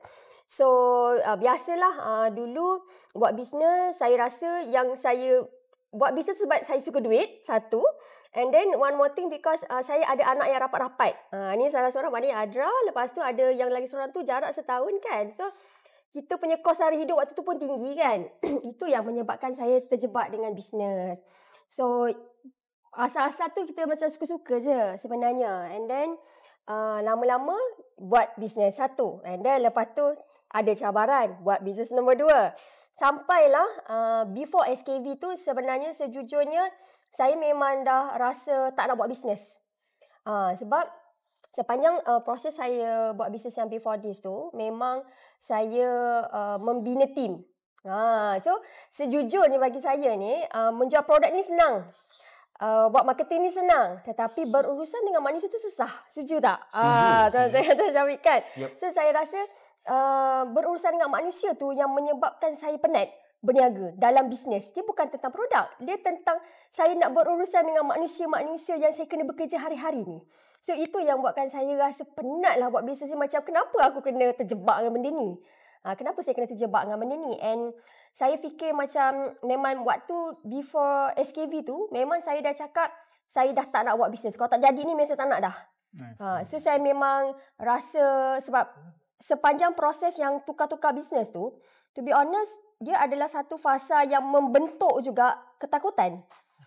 So biasalah dulu buat bisnes, saya rasa yang saya buat bisnes sebab saya suka duit, satu. And then one more thing because saya ada anak yang rapat-rapat. Ni salah seorang maknanya Adra, lepas tu ada yang lagi seorang tu jarak setahun kan. So kita punya kos hari hidup waktu tu pun tinggi kan. Itu yang menyebabkan saya terjebak dengan bisnes. So asal-asal tu kita macam suka-suka je sebenarnya. And then lama-lama buat bisnes satu. And then lepas tu ada cabaran buat bisnes nombor 2. Sampailah before SKV tu sebenarnya sejujurnya saya memang dah rasa tak nak buat bisnes. Sebab sepanjang proses saya buat bisnes yang before this tu memang saya membina tim. So sejujurnya bagi saya ni menjual produk ni senang. Buat marketing ni senang, tetapi berurusan dengan manusia tu susah. Setuju tak? Tuan Syafiq kan? Yep. So saya rasa berurusan dengan manusia tu yang menyebabkan saya penat berniaga dalam bisnes. Dia bukan tentang produk. Dia tentang saya nak berurusan dengan manusia-manusia yang saya kena bekerja hari-hari ni. So itu yang buatkan saya rasa penat lah buat bisnes ni. Macam kenapa aku kena terjebak dengan benda ni? Kenapa saya kena terjebak dengan benda ni? And saya fikir macam memang waktu before SKV tu memang saya dah cakap saya dah tak nak buat bisnes. Kalau tak jadi ni memang saya tak nak dah. So saya memang rasa sebab sepanjang proses yang tukar-tukar bisnes tu, to be honest, dia adalah satu fasa yang membentuk juga ketakutan.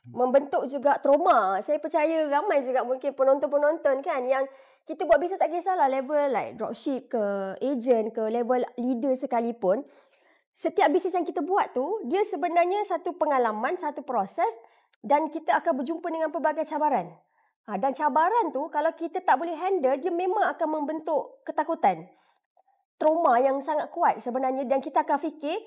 Membentuk juga trauma. Saya percaya ramai juga mungkin penonton-penonton kan yang kita buat bisnes tak kisahlah level like dropship ke, agent ke, level leader sekalipun. Setiap bisnes yang kita buat tu, dia sebenarnya satu pengalaman, satu proses dan kita akan berjumpa dengan pelbagai cabaran. Dan cabaran tu kalau kita tak boleh handle, dia memang akan membentuk ketakutan. Trauma yang sangat kuat sebenarnya dan kita akan fikir,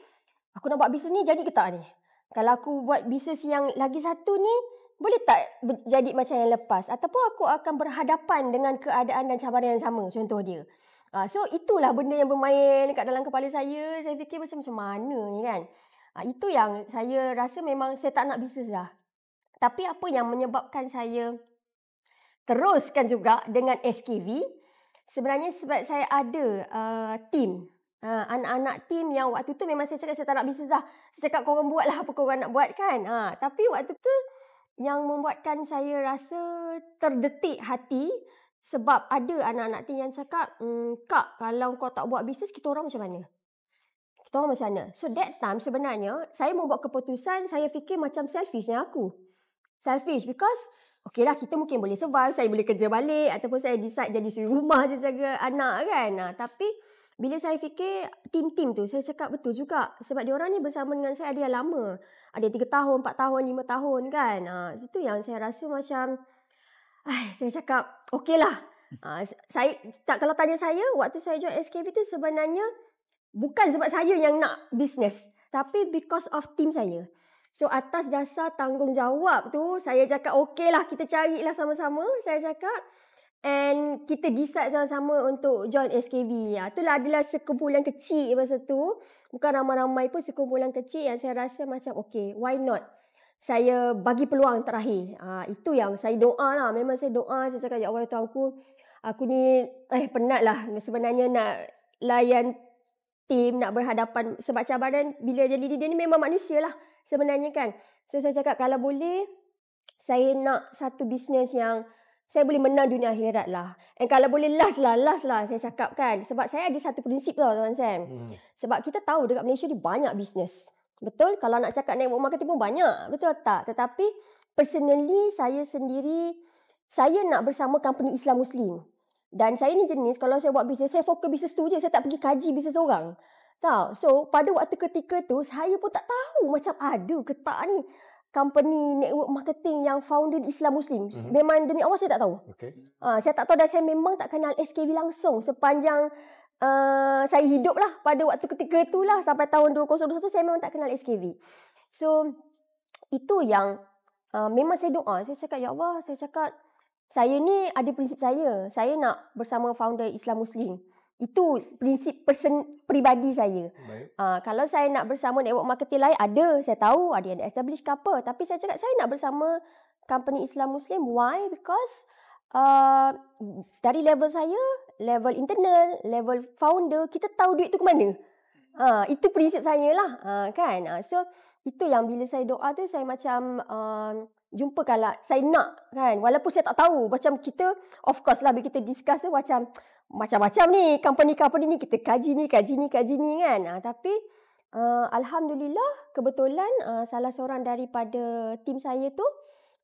aku nak buat bisnes ni jadi ke tak ni? Kalau aku buat bisnes yang lagi satu ni, boleh tak jadi macam yang lepas? Ataupun aku akan berhadapan dengan keadaan dan cabaran yang sama, contoh dia. So itulah benda yang bermain dekat dalam kepala saya. Saya fikir macam mana ni kan? Itu yang saya rasa memang saya tak nak bisnes dah. Tapi apa yang menyebabkan saya teruskan juga dengan SKV, sebenarnya sebab saya ada tim. Anak-anak tim yang waktu tu memang saya cakap saya tak nak bisnes dah. Saya cakap korang buatlah apa korang nak buat kan. Tapi waktu tu yang membuatkan saya rasa terdetik hati sebab ada anak-anak tim yang cakap, Kak, kalau kau tak buat bisnes, kita orang macam mana? Kita orang macam mana? So that time sebenarnya saya mau buat keputusan, saya fikir macam selfishnya aku. Selfish because okeylah kita mungkin boleh survive, saya boleh kerja balik ataupun saya decide jadi suri rumah je jaga anak kan. Tapi bila saya fikir tim-tim tu, saya cakap betul juga. Sebab diorang ni bersama dengan saya ada yang lama. Ada 3 tahun, 4 tahun, 5 tahun kan. Itu yang saya rasa macam, saya cakap okeylah. Kalau tanya saya, waktu saya join SKV tu sebenarnya bukan sebab saya yang nak bisnes. Tapi because of tim saya. So atas dasar tanggungjawab tu, saya cakap okey lah, kita carilah sama-sama. Saya cakap and kita decide sama-sama untuk join SKV. Itulah adalah sekumpulan kecil masa tu. Bukan ramai-ramai pun, sekumpulan kecil yang saya rasa macam okey, why not? Saya bagi peluang terakhir. Itu yang saya doa lah. Memang saya doa, saya cakap ya Allah Tuhan aku ni penat lah sebenarnya nak layan tim, nak berhadapan. Sebab cabaran bila jadi leader ni memang manusia lah sebenarnya kan. So saya cakap kalau boleh, saya nak satu bisnes yang saya boleh menang dunia akhirat lah. And kalau boleh last lah saya cakap kan. Sebab saya ada satu prinsip tau Tuan Sam. Sebab kita tahu dekat Malaysia ni banyak bisnes. Betul? Kalau nak cakap network marketing pun banyak. Betul tak? Tetapi personally saya sendiri, saya nak bersama company Islam Muslim. Dan saya ni jenis kalau saya buat bisnes, saya fokus bisnes tu je. Saya tak pergi kaji bisnes orang. Tahu? So pada waktu ketika tu, saya pun tak tahu macam ada ke tak ni company network marketing yang founded Islam Muslim. Memang demi Allah saya tak tahu. Saya tak tahu dan saya memang tak kenal SKV langsung sepanjang saya hidup lah pada waktu ketika tu lah. Sampai tahun 2021 saya memang tak kenal SKV. So itu yang memang saya doa. Saya cakap ya Allah, saya cakap saya ni ada prinsip saya. Saya nak bersama founder Islam Muslim. Itu prinsip peribadi saya. Kalau saya nak bersama network marketing lain, ada. Saya tahu ada yang establish ke apa. Tapi saya cakap saya nak bersama company Islam Muslim. Why? Because dari level saya, level internal, level founder, kita tahu duit tu ke mana. Itu prinsip saya lah. Kan? So itu yang bila saya doa tu, saya macam jumpa kalau saya nak kan. Walaupun saya tak tahu. Macam kita, of course lah bila kita discuss tu macam-macam ni. Company ni kita kaji ni kan. Tapi Alhamdulillah kebetulan salah seorang daripada tim saya tu,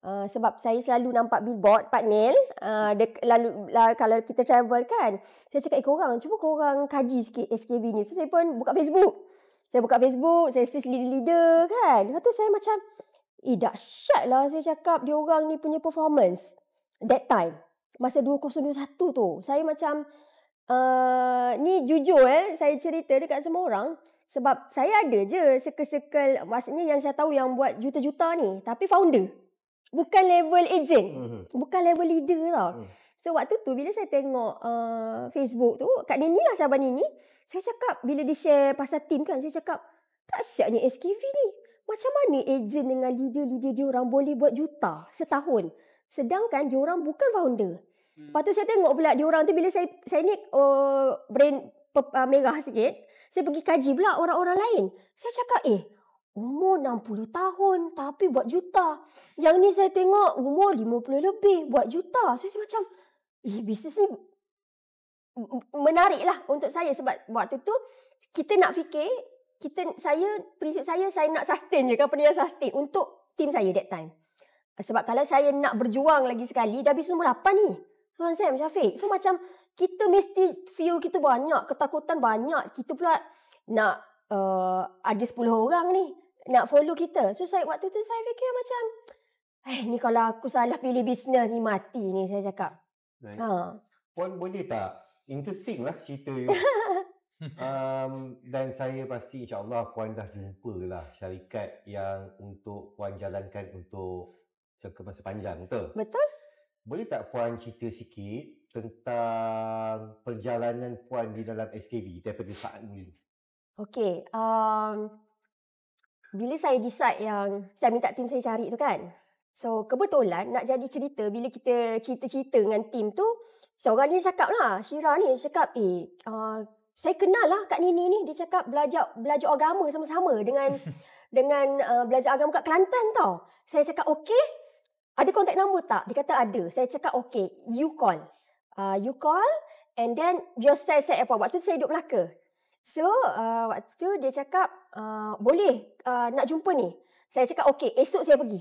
sebab saya selalu nampak billboard Pak Nel, lalu kalau kita travel kan, saya cakap cuba korang kaji sikit SKV ni. So saya pun buka Facebook. Saya search leader-leader kan. Lepas tu saya macam dahsyat lah saya cakap diorang ni punya performance that time. Masa 2021 tu, saya macam ni jujur saya cerita dekat semua orang. Sebab saya ada je circle-circle, maksudnya yang saya tahu yang buat juta-juta ni, tapi founder. Bukan level agent. Bukan level leader tau. So waktu tu bila saya tengok Facebook tu, Kak Nini lah, Syabani Nini, saya cakap bila dia share pasal team kan, saya cakap dahsyat ni SKV ni. Macam mana agent dengan leader-leader diorang boleh buat juta setahun. Sedangkan diorang bukan founder. Lepas tu saya tengok pula diorang tu bila saya ni brain merah sikit. Saya pergi kaji pula orang-orang lain. Saya cakap umur 60 tahun tapi buat juta. Yang ni saya tengok umur 50 lebih buat juta. So saya macam bisnes ni menarik lah untuk saya. Sebab waktu tu kita nak fikir, prinsip saya nak sustain je, company yang sustain untuk team saya that time. Sebab kalau saya nak berjuang lagi sekali, dah bisnes nombor 8 ni. Tuan Sam, Syafiq. So macam kita mesti feel kita banyak, ketakutan banyak. Kita pula nak ada 10 orang ni nak follow kita. So waktu tu saya fikir macam ni kalau aku salah pilih bisnes ni mati ni, saya cakap. Puan boleh tak? Interesting lah cerita you. Dan saya pasti insyaAllah Puan dah jumpa lah syarikat yang untuk Puan jalankan untuk jangka masa panjang, betul? Betul. Boleh tak Puan cerita sikit tentang perjalanan Puan di dalam SKV daripada saat ni? Okey. Bila saya decide yang saya minta tim saya cari tu kan. So kebetulan nak jadi cerita, bila kita cerita-cerita dengan tim tu, seorang ni cakap lah, Syira ni cakap, saya kenal lah Kak Nini ni. Dia cakap belajar agama sama-sama dengan belajar agama kat Kelantan tau. Saya cakap okey. Ada kontak nombor tak? Dia kata ada. Saya cakap okey, you call. You call and then biar saya set apa. Waktu tu saya duduk Melaka. So waktu tu dia cakap boleh nak jumpa ni. Saya cakap okey, esok saya pergi.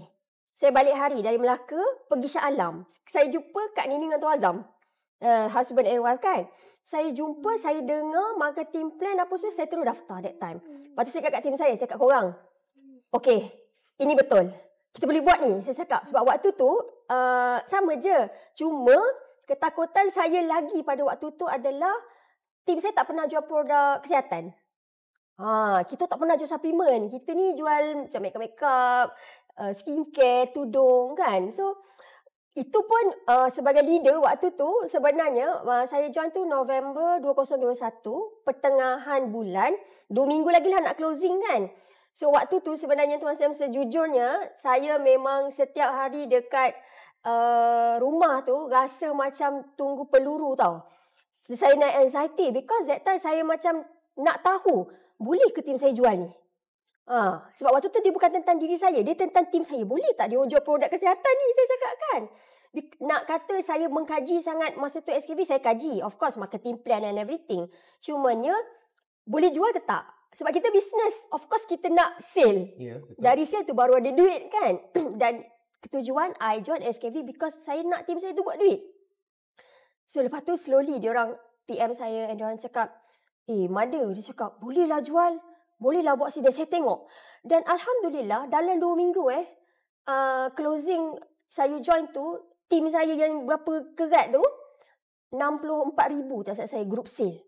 Saya balik hari dari Melaka pergi Shah Alam. Saya jumpa Kak Nini dengan Tuan Azam. Husband and wife kan. Saya jumpa, saya dengar marketing plan apa semua, saya terus daftar that time. Lepas tu saya cakap kat tim saya cakap korang, okey, ini betul. Kita boleh buat ni, saya cakap. Sebab waktu tu sama je. Cuma ketakutan saya lagi pada waktu tu adalah tim saya tak pernah jual produk kesihatan. Kita tak pernah jual suplemen. Kita ni jual macam makeup, skincare, tudung kan. So, itu pun sebagai leader waktu tu sebenarnya saya join tu November 2021, pertengahan bulan. 2 minggu lagi lah nak closing kan. So, waktu tu sebenarnya Tuan Sam, sejujurnya saya memang setiap hari dekat rumah tu rasa macam tunggu peluru tau. Saya naik anxiety because that time saya macam nak tahu boleh ke tim saya jual ni. Sebab waktu tu dia bukan tentang diri saya, dia tentang tim saya. Boleh tak dia jual produk kesihatan ni, saya cakap kan. Nak kata saya mengkaji sangat masa tu SKV, saya kaji. Of course, marketing plan and everything. Cumanya, boleh jual ke tak? Sebab kita business, of course kita nak sale. Dari sale tu baru ada duit kan. Dan ketujuan, I join SKV because saya nak tim saya tu buat duit. So, lepas tu slowly diorang PM saya and diorang cakap, Mada, dia cakap, bolehlah jual. Bolehlah buat sidang, saya tengok. Dan Alhamdulillah, dalam 2 minggu closing saya join tu, tim saya yang berapa kerat tu, 64,000 tak salah saya group sale.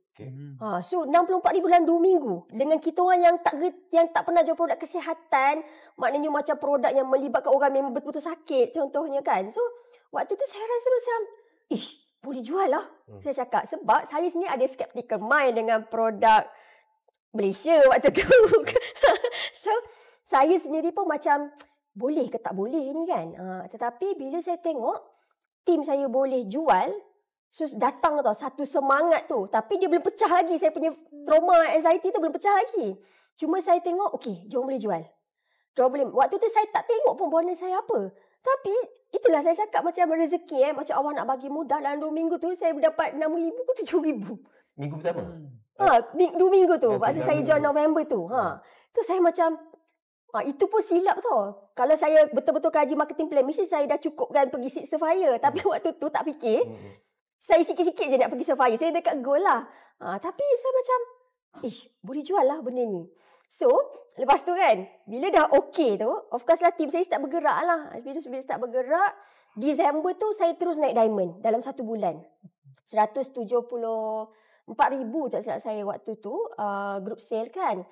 So 64,000 dalam 2 minggu. Dengan kita orang yang tak pernah jual produk kesihatan, maknanya macam produk yang melibatkan orang memang betul-betul sakit contohnya kan. So waktu tu saya rasa macam, boleh jual lah. Saya cakap, sebab saya sendiri ada skeptical mind dengan produk Malaysia waktu tu. So, saya sendiri pun macam, boleh ke tak boleh ni kan. Tetapi bila saya tengok, tim saya boleh jual, so datang tau satu semangat tu. Tapi dia belum pecah lagi. Saya punya trauma, anxiety tu belum pecah lagi. Cuma saya tengok, diorang boleh jual. Diorang boleh. Waktu tu saya tak tengok pun bonus saya apa. Tapi, itulah saya cakap macam rezeki macam Allah nak bagi mudah. Dalam 2 minggu tu, saya dapat 6,000 ke 7,000. Minggu pertama? 2 minggu tu. Masa saya join November tu. Tu saya macam, itu pun silap tau. Kalau saya betul-betul kaji marketing plan, mesti saya dah cukupkan pergi Seed Sapphire. Tapi waktu tu tak fikir, saya sikit-sikit je nak pergi Sapphire. Saya dekat goal lah. Tapi saya macam, boleh jual lah benda ni. So, lepas tu kan, bila dah okey tu, of course lah tim saya start bergerak lah. Bila start bergerak, Disember tu saya terus naik diamond dalam 1 bulan. 174,000 tak silap saya waktu tu, group sale kan.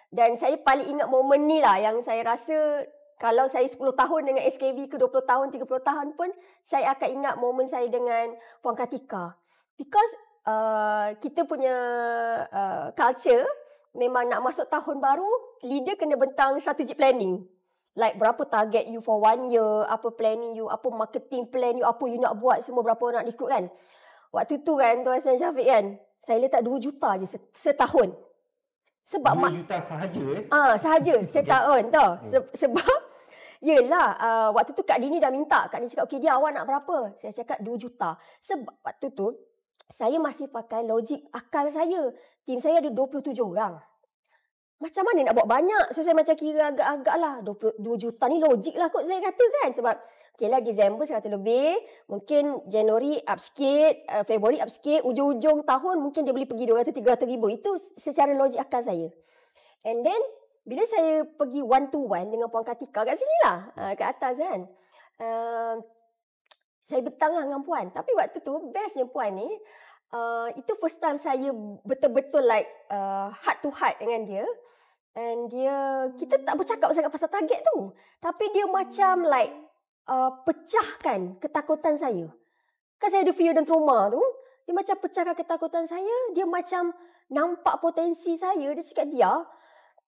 Dan saya paling ingat momen ni lah yang saya rasa kalau saya 10 tahun dengan SKV ke 20 tahun, 30 tahun pun, saya akan ingat momen saya dengan Puan Kartika. Because kita punya culture, memang nak masuk tahun baru, leader kena bentang strategic planning. Like berapa target you for 1 year, apa planning you, apa marketing plan you, apa you nak buat, semua berapa orang nak recruit kan. Waktu tu kan, Tuan Hassan Syafiq kan, saya letak 2 juta je setahun. Sebab 2 juta sahaja sahaja setahun tau. Sebab, yelah, waktu tu Kak Dini dah minta. Kak Dini cakap, dia awak nak berapa? Saya cakap 2 juta. Sebab waktu tu, saya masih pakai logik akal saya. Tim saya ada 27 orang. Macam mana nak buat banyak? So, saya macam kira agak-agak lah. 22 juta ni logik lah kot saya kata kan. Sebab, lah Disember 100 lebih. Mungkin Januari up sikit. Februari up sikit. Ujung-ujung tahun mungkin dia boleh pergi 200-300 ribu. Itu secara logik akal saya. And then, bila saya pergi one to one dengan Puan Kartika kat sini lah. Kat atas kan. Saya bertengah dengan Puan. Tapi waktu tu, bestnya Puan ni, itu first time saya betul-betul like heart to heart dengan dia. And kita tak bercakap sangat pasal target tu. Tapi dia macam like pecahkan ketakutan saya. Kan saya ada fear dan trauma tu. Dia macam pecahkan ketakutan saya. Dia macam nampak potensi saya. Dia cakap,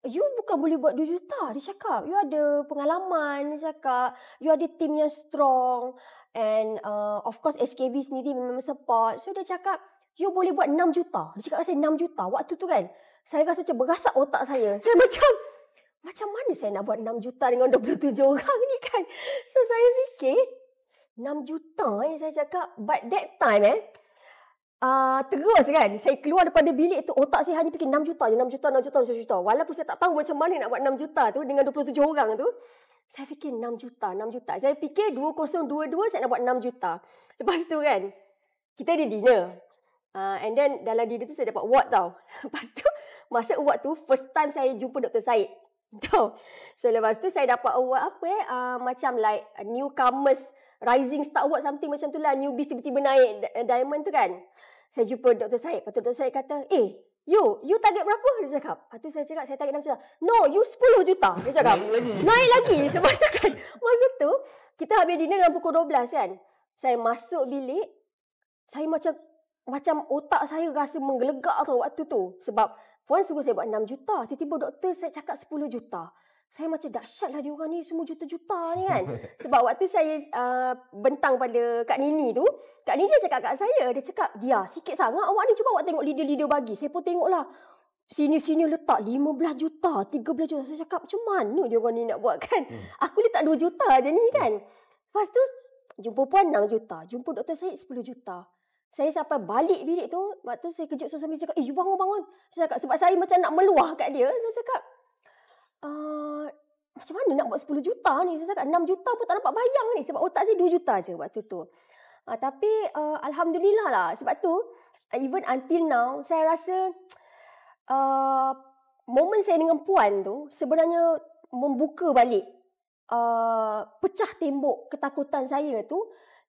you bukan boleh buat 2 juta. Dia cakap, you ada pengalaman. Dia cakap, you ada tim yang strong. And of course SKV sendiri memang support. So dia cakap, you boleh buat 6 juta. Dia cakap, saya 6 juta. Waktu tu kan, saya rasa macam berasak otak saya. Saya macam mana saya nak buat 6 juta dengan 27 orang ni kan. So saya fikir, 6 juta saya cakap. But that time terus kan, saya keluar daripada bilik tu, otak saya hanya fikir 6 juta je, 6 juta. Walaupun saya tak tahu macam mana nak buat 6 juta tu dengan 27 orang tu. Saya fikir 6 juta. Saya fikir 2022 saya nak buat 6 juta. Lepas tu kan, kita ada dinner. And then dalam dinner tu saya dapat award tau. Lepas tu, masa award tu, first time saya jumpa Dr. Syed. Tahu. So lepas tu saya dapat award apa macam like newcomers rising star award something macam tu lah. Newbies tiba-tiba naik diamond tu kan. Saya jumpa Dr. Syed. Lepas tu Dr. Syed kata, You target berapa? Dia cakap. Lepas tu saya cakap, saya target 6 juta. No, you 10 juta. Dia cakap. Naik lagi. Lepas tu kan, masa tu, kita habis dinner dalam pukul 12 kan. Saya masuk bilik, saya macam otak saya rasa menggelegak tau waktu tu. Sebab puan suruh saya buat 6 juta. Tiba-tiba doktor saya cakap 10 juta. Saya macam dahsyat lah dia orang ni semua juta-juta ni kan. Sebab waktu saya bentang pada Kak Nini tu, Kak Nini dia cakap kat saya, dia cakap, dia sikit sangat awak ni, cuba awak tengok leader-leader bagi. Saya pun tengok lah. Sini-sini letak 15 juta, 13 juta. Saya cakap macam mana dia orang ni nak buat kan. Aku letak 2 juta je ni kan. Lepas tu, jumpa puan 6 juta. Jumpa Dr. Syed 10 juta. Saya sampai balik bilik tu, waktu saya kejut sambil cakap, you bangun. Saya cakap, sebab saya macam nak meluah kat dia. Saya cakap, macam mana nak buat 10 juta ni? Saya cakap 6 juta pun tak dapat bayang ni. Sebab otak saya 2 juta je waktu tu. Tapi Alhamdulillah lah. Sebab tu, even until now, saya rasa momen saya dengan puan tu sebenarnya membuka balik pecah tembok ketakutan saya tu,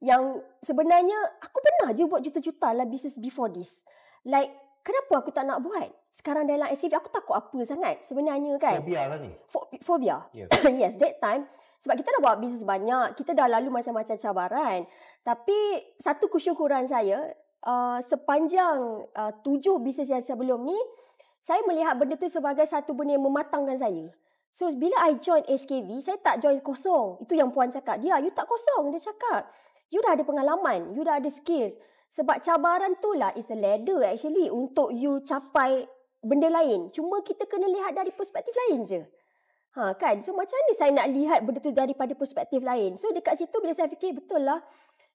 yang sebenarnya aku pernah je buat juta-juta lah business before this. Like, kenapa aku tak nak buat? Sekarang dalam SKV aku takut apa sangat sebenarnya kan? Fobia lah ni. Fobia. Yeah. Yes, that time. Sebab kita dah buat bisnes banyak. Kita dah lalu macam-macam cabaran. Tapi satu kesyukuran saya, sepanjang 7 bisnes yang sebelum ni, saya melihat benda tu sebagai satu benda yang mematangkan saya. So, bila I join SKV, saya tak join kosong. Itu yang puan cakap. Dia, you tak kosong. Dia cakap, you dah ada pengalaman. You dah ada skills. Sebab cabaran tu lah is a ladder actually untuk you capai benda lain. Cuma kita kena lihat dari perspektif lain je. Kan? So macam mana saya nak lihat benda tu daripada perspektif lain? So dekat situ bila saya fikir, betul lah.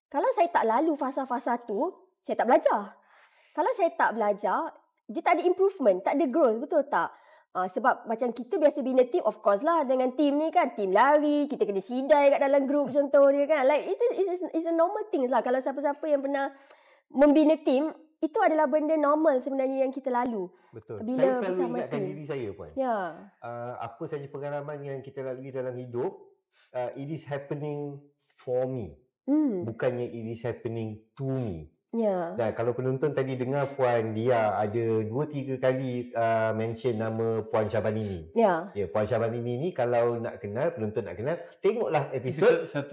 Kalau saya tak lalu fasa-fasa tu, saya tak belajar. Kalau saya tak belajar, dia tak ada improvement, tak ada growth, betul tak? Sebab macam kita biasa bina team, of course lah dengan team ni kan, team lari, kita kena sidai kat dalam group contoh dia kan. Like it's a normal things lah. Kalau siapa-siapa yang pernah membina team, itu adalah benda normal sebenarnya yang kita lalu. Betul. Bila Saya selalu bersama ingatkan team. diri saya puan. Ya. Apa saja pengalaman yang kita lalui dalam hidup, it is happening for me. Bukannya it is happening to me. Ya. Dan kalau penonton tadi dengar Puan Dia ada 2-3 kali mention nama Puan Syabanini. Ya. Ya, Puan Syabanini ni kalau nak kenal, penonton nak kenal, tengoklah episod 1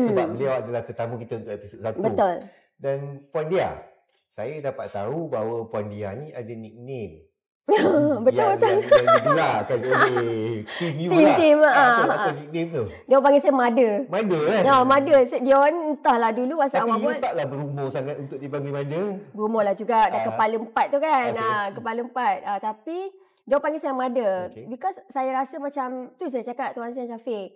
sebab beliau adalah tetamu kita untuk episod 1. Betul. Dan Puan Dia, saya dapat tahu bahawa Puan Dia ni ada nickname. Betul. Yang digelarkan oleh tim you lah. Tim. Apa nickname tu? Dia orang panggil saya Mother. Mother kan? Ya, Mother. Dia orang entahlah dulu masa Tapi awak you buat. taklah berumur sangat untuk dipanggil Mother. Berumur lah juga. Dah kepala 4 tu kan. Okay. Kepala 4. Tapi dia orang panggil saya Mother. Okay. Because saya rasa macam, tu saya cakap Tuan Sen Syafiq.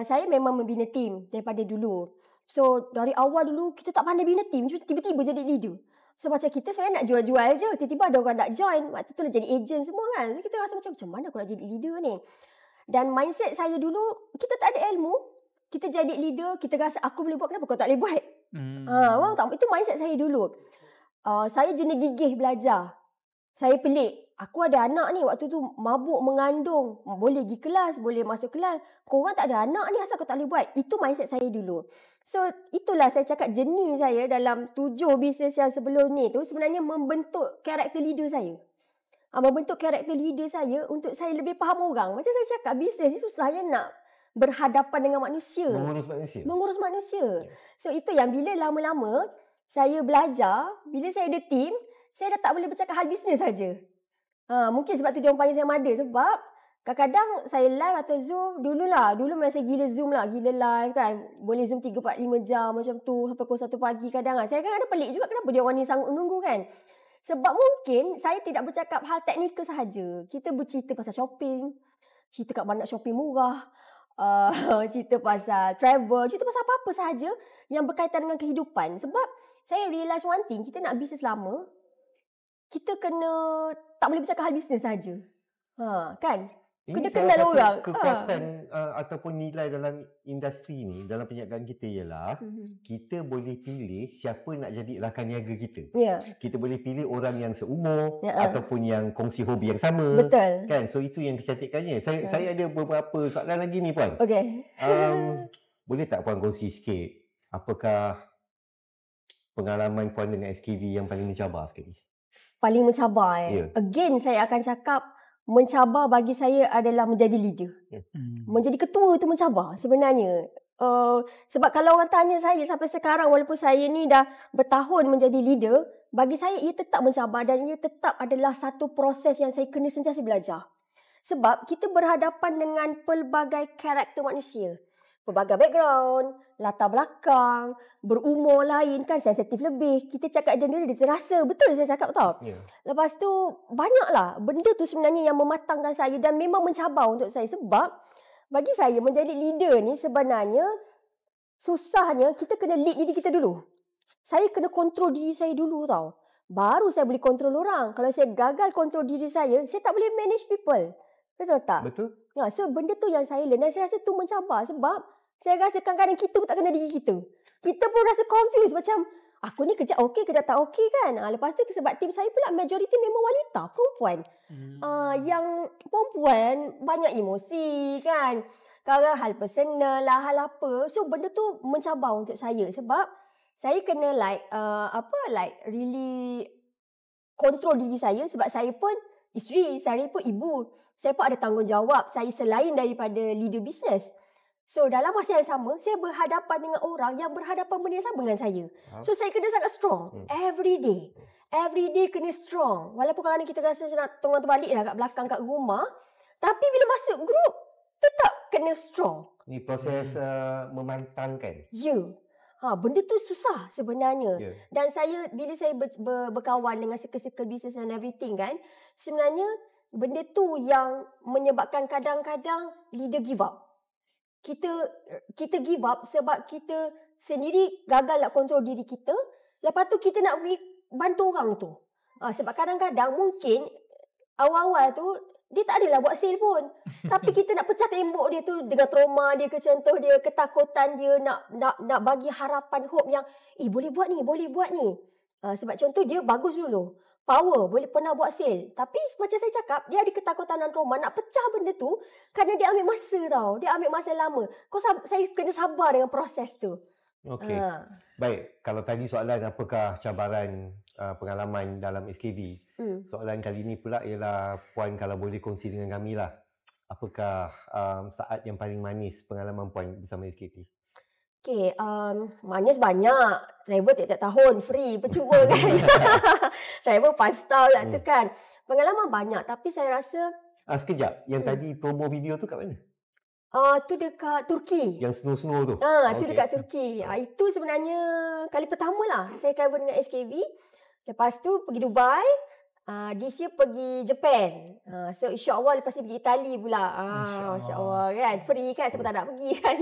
Saya memang membina tim daripada dulu. So dari awal dulu kita tak pandai bina tim. Tiba-tiba jadi leader. So macam kita sebenarnya nak jual-jual je. Tiba-tiba ada orang nak join. Waktu tu lah jadi agent semua kan. So kita rasa macam mana aku nak jadi leader ni. Dan mindset saya dulu, kita tak ada ilmu. Kita jadi leader, kita rasa aku boleh buat, kenapa kau tak boleh buat? Faham tak? Itu mindset saya dulu. Saya jenis gigih belajar. Saya pelik. Aku ada anak ni waktu tu mabuk mengandung. Boleh pergi kelas, boleh masuk kelas. Korang tak ada anak ni, asal kau tak boleh buat? Itu mindset saya dulu. So itulah saya cakap jenis saya dalam 7 bisnes yang sebelum ni tu sebenarnya membentuk karakter leader saya. Membentuk karakter leader saya untuk saya lebih faham orang. Macam saya cakap, bisnes ni susah je nak berhadapan dengan manusia. Mengurus manusia. So itu yang bila lama-lama saya belajar, bila saya ada team, saya dah tak boleh bercakap hal bisnes saja. Mungkin sebab tu dia orang panggil saya Mother. Sebab kadang-kadang saya live atau Zoom, dulu memang gila Zoom lah, gila live kan. Boleh Zoom 3, 4, 5 jam macam tu sampai pukul 1 pagi kadang kan. Saya kadang-kadang pelik juga kenapa dia orang ni sanggup menunggu kan. Sebab mungkin saya tidak bercakap hal teknikal sahaja. Kita bercerita pasal shopping, cerita kat mana nak shopping murah, cerita pasal travel, cerita pasal apa-apa sahaja yang berkaitan dengan kehidupan. Sebab saya realise one thing, kita nak bisnes lama, kita kena tak boleh bercakap hal bisnes saja. Kan? Kena kenal orang. Kekuatan ataupun nilai dalam industri ni, dalam perniagaan kita ialah kita boleh pilih siapa nak jadi rakan niaga kita. Kita boleh pilih orang yang seumur ataupun yang kongsi hobi yang sama. Betul. Kan? So itu yang kecantikannya. Saya ada beberapa soalan lagi ni Puan. Okey. Boleh tak Puan kongsi sikit apakah pengalaman Puan dengan SKV yang paling mencabar sekali? paling mencabar. Ya. Again, saya akan cakap mencabar bagi saya adalah menjadi leader. Menjadi ketua tu mencabar sebenarnya. Sebab kalau orang tanya saya sampai sekarang, walaupun saya ni dah bertahun menjadi leader, bagi saya ia tetap mencabar dan ia tetap adalah satu proses yang saya kena sentiasa belajar. Sebab kita berhadapan dengan pelbagai karakter manusia. Pelbagai background, latar belakang, berumur lain kan, sensitif lebih. Kita cakap dia terasa. Betul saya cakap tau. Ya. Lepas tu banyaklah benda tu sebenarnya yang mematangkan saya dan memang mencabar untuk saya. Sebab bagi saya menjadi leader ni sebenarnya susahnya kita kena lead diri kita dulu. Saya kena kontrol diri saya dulu tau. Baru saya boleh kontrol orang. Kalau saya gagal kontrol diri saya tak boleh manage people. Betul tak? Betul. Ya, so benda tu yang saya learn dan saya rasa tu mencabar sebab saya rasa kadang-kadang kita pun tak kenal diri kita. Kita pun rasa confused macam aku ni kejap okey, kejap tak okey kan. Lepas tu sebab tim saya pula majoriti memang wanita, perempuan. Yang perempuan banyak emosi kan. Kadang hal personal lah, hal apa. So benda tu mencabar untuk saya sebab saya kena really kontrol diri saya sebab saya pun isteri, saya pun ibu. Saya pun ada tanggungjawab saya selain daripada leader bisnes. So dalam masa yang sama, saya berhadapan dengan orang yang berhadapan benda yang sama dengan saya. So saya kena sangat strong. Every day. Every day kena strong. Walaupun kadang-kadang kita rasa macam nak tengok terbalik dah kat belakang kat rumah. Tapi bila masuk grup, tetap kena strong. Ni proses memantangkan. Ya. Benda tu susah sebenarnya. Ya. Dan saya bila saya berkawan dengan circle-circle business and everything kan, sebenarnya benda tu yang menyebabkan kadang-kadang leader give up. Kita give up sebab kita sendiri gagal nak kontrol diri kita. Lepas tu kita nak pergi bantu orang tu. Sebab kadang-kadang mungkin awal-awal tu dia tak adalah buat sale pun. Tapi kita nak pecah tembok dia tu dengan trauma dia, kecontoh dia, ketakutan dia, nak bagi harapan, hope yang boleh buat ni, boleh buat ni. Sebab contoh dia bagus dulu. Power, boleh pernah buat sale. Tapi macam saya cakap, dia ada ketakutan dan trauma nak pecah benda tu kerana dia ambil masa tau. Dia ambil masa lama. Saya kena sabar dengan proses tu. Okey. Baik, kalau tadi soalan apakah cabaran pengalaman dalam SKV. Soalan kali ini pula ialah Puan kalau boleh kongsi dengan kami lah. Apakah saat yang paling manis pengalaman Puan bersama SKV? Okay, manis banyak. Travel tiap-tiap tahun, free, percuma kan. Travel 5 star lah tu kan. Pengalaman banyak tapi saya rasa... Sekejap, yang tadi promo video tu kat mana? Tu dekat Turki. Yang snow-snow tu? Tu dekat Turki. Itu sebenarnya kali pertama lah saya travel dengan SKV. Lepas tu pergi Dubai. This year pergi Japan. So insyaAllah lepas tu pergi Itali pula. InsyaAllah kan. Free kan, siapa tak nak pergi kan.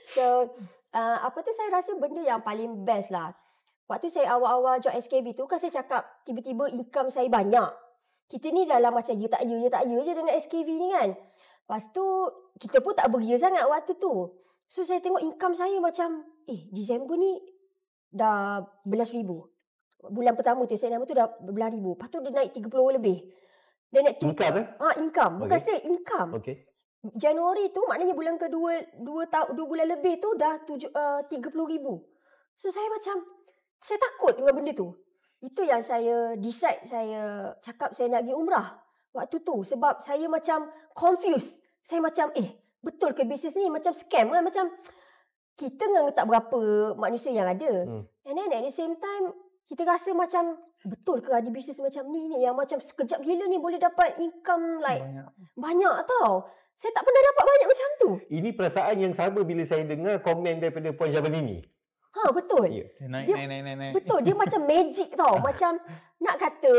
So... saya rasa benda yang paling best lah. Waktu saya awal-awal join SKV tu kan saya cakap tiba-tiba income saya banyak. Kita ni dalam macam ya tak ya je dengan SKV ni kan. Lepas tu kita pun tak beria sangat waktu tu. So saya tengok income saya macam Disember ni dah belas ribu. Bulan pertama tu saya nama tu dah belas ribu. Lepas tu dia naik 30 lebih. Dia naik income income. Bukan saya income. Okay. Januari tu maknanya bulan kedua 2 bulan lebih tu dah 30,000. So saya takut dengan benda tu. Itu yang saya decide, saya cakap saya nak pergi umrah waktu tu. Sebab saya macam confused. Saya macam betul ke bisnes ni macam scam kan. Macam kita kan tak berapa manusia yang ada. And then at the same time kita rasa macam betul ke ada bisnes macam ni yang macam sekejap gila ni boleh dapat income like banyak tau. Saya tak pernah dapat banyak macam tu. Ini perasaan yang sama bila saya dengar komen daripada Puan Jabalini. Betul. Yeah. Naik. Betul, dia macam magic tau. Macam nak kata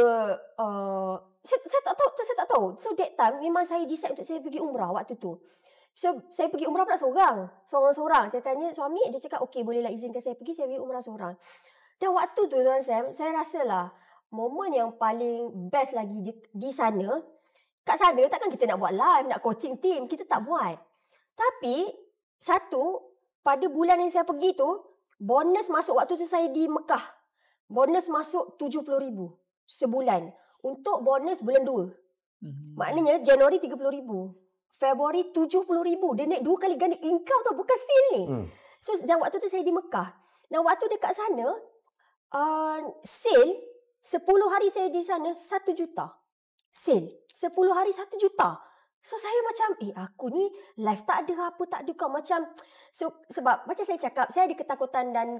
saya tak tahu. So that time memang saya decide untuk saya pergi umrah waktu tu. So saya pergi umrah pula seorang-seorang. Saya tanya suami, dia cakap okey bolehlah izinkan saya pergi umrah seorang. Dan waktu tu Tuan Sam, saya rasalah momen yang paling best lagi di sana. Kat sana takkan kita nak buat live, nak coaching team. Kita tak buat. Tapi, pada bulan yang saya pergi tu, bonus masuk waktu tu saya di Mekah. Bonus masuk 70,000 sebulan. Untuk bonus bulan 2. Maknanya Januari 30,000. Februari 70,000. Dia naik 2 kali ganda income tau. Bukan sale ni. So, dan waktu tu saya di Mekah. Dan waktu dekat sana, 10 hari saya di sana 1 juta. Sale. 10 hari 1 juta. So saya macam, aku ni life tak ada apa tak ada kau macam. So sebab macam saya cakap, saya ada ketakutan dan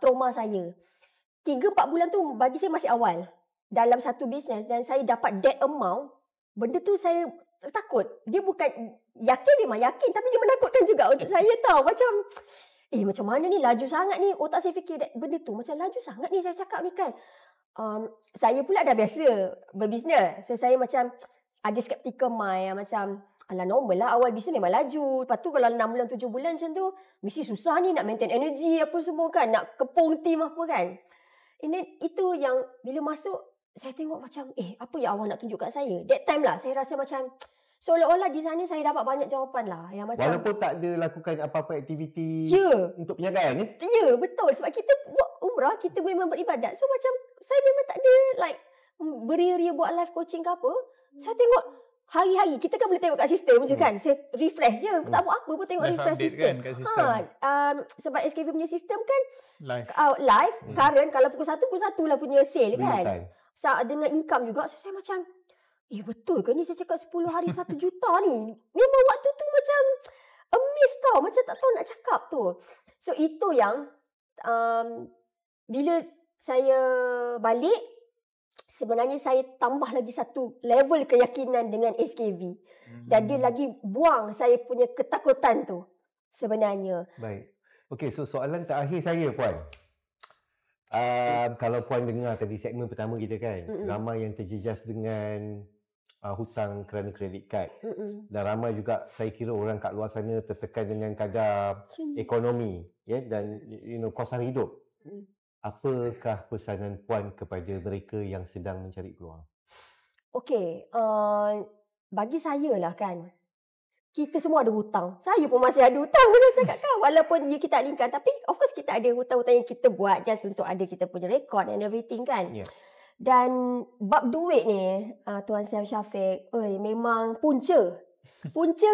trauma saya. 3-4 bulan tu bagi saya masih awal dalam satu bisnes dan saya dapat that amount. Benda tu saya takut. Dia bukan yakin, memang yakin, tapi dia menakutkan juga untuk saya tahu. Macam macam mana ni, laju sangat ni. Otak saya fikir benda tu macam laju sangat ni saya cakap ni kan. Saya pula dah biasa berbisnes. So saya macam ada skeptical mind macam alah normal lah, awal bisnes memang laju. Lepas tu kalau 6 bulan 7 bulan macam tu mesti susah ni nak maintain energy apa semua kan, nak kepung team apa kan. And then itu yang bila masuk saya tengok macam apa yang awak nak tunjuk kat saya. That time lah saya rasa macam seolah-olah di sana saya dapat banyak jawapan lah yang macam Walaupun tak ada lakukan apa-apa aktiviti untuk perniagaan ni. Ya, betul. Sebab kita buat umrah, kita memang beribadat. So macam saya memang tak ada like beria-ria buat live coaching ke apa. Saya tengok hari-hari, kita kan boleh tengok kat sistem je kan. Saya refresh je, tak buat apa pun tengok refresh sistem. Kan, sebab SKV punya sistem kan live. current kalau pukul 1 lah punya sale kan. Time. Dengan income juga. So saya macam betul ke ni saya cakap 10 hari 1 juta ni. Memang waktu tu macam amazed tau. Macam tak tahu nak cakap tu. So itu yang bila saya balik, sebenarnya saya tambah lagi satu level keyakinan dengan SKV. Dan dia lagi buang saya punya ketakutan tu sebenarnya. Baik. Okey, so soalan terakhir saya Puan. Kalau Puan dengar tadi segmen pertama kita kan, ramai yang terjejas dengan hutang kerana kredit kad. Dan ramai juga saya kira orang kat luar sana tertekan dengan kadar ekonomi dan kos hidup. Apakah pesanan Puan kepada mereka yang sedang mencari peluang? Okey, bagi saya lah kan, kita semua ada hutang. Saya pun masih ada hutang, saya cakap kan. Walaupun kita lingkan, tapi of course kita ada hutang-hutang yang kita buat just untuk ada kita punya record and everything kan. Yeah. Dan bab duit ni, Tuan Sam Syafiq, memang punca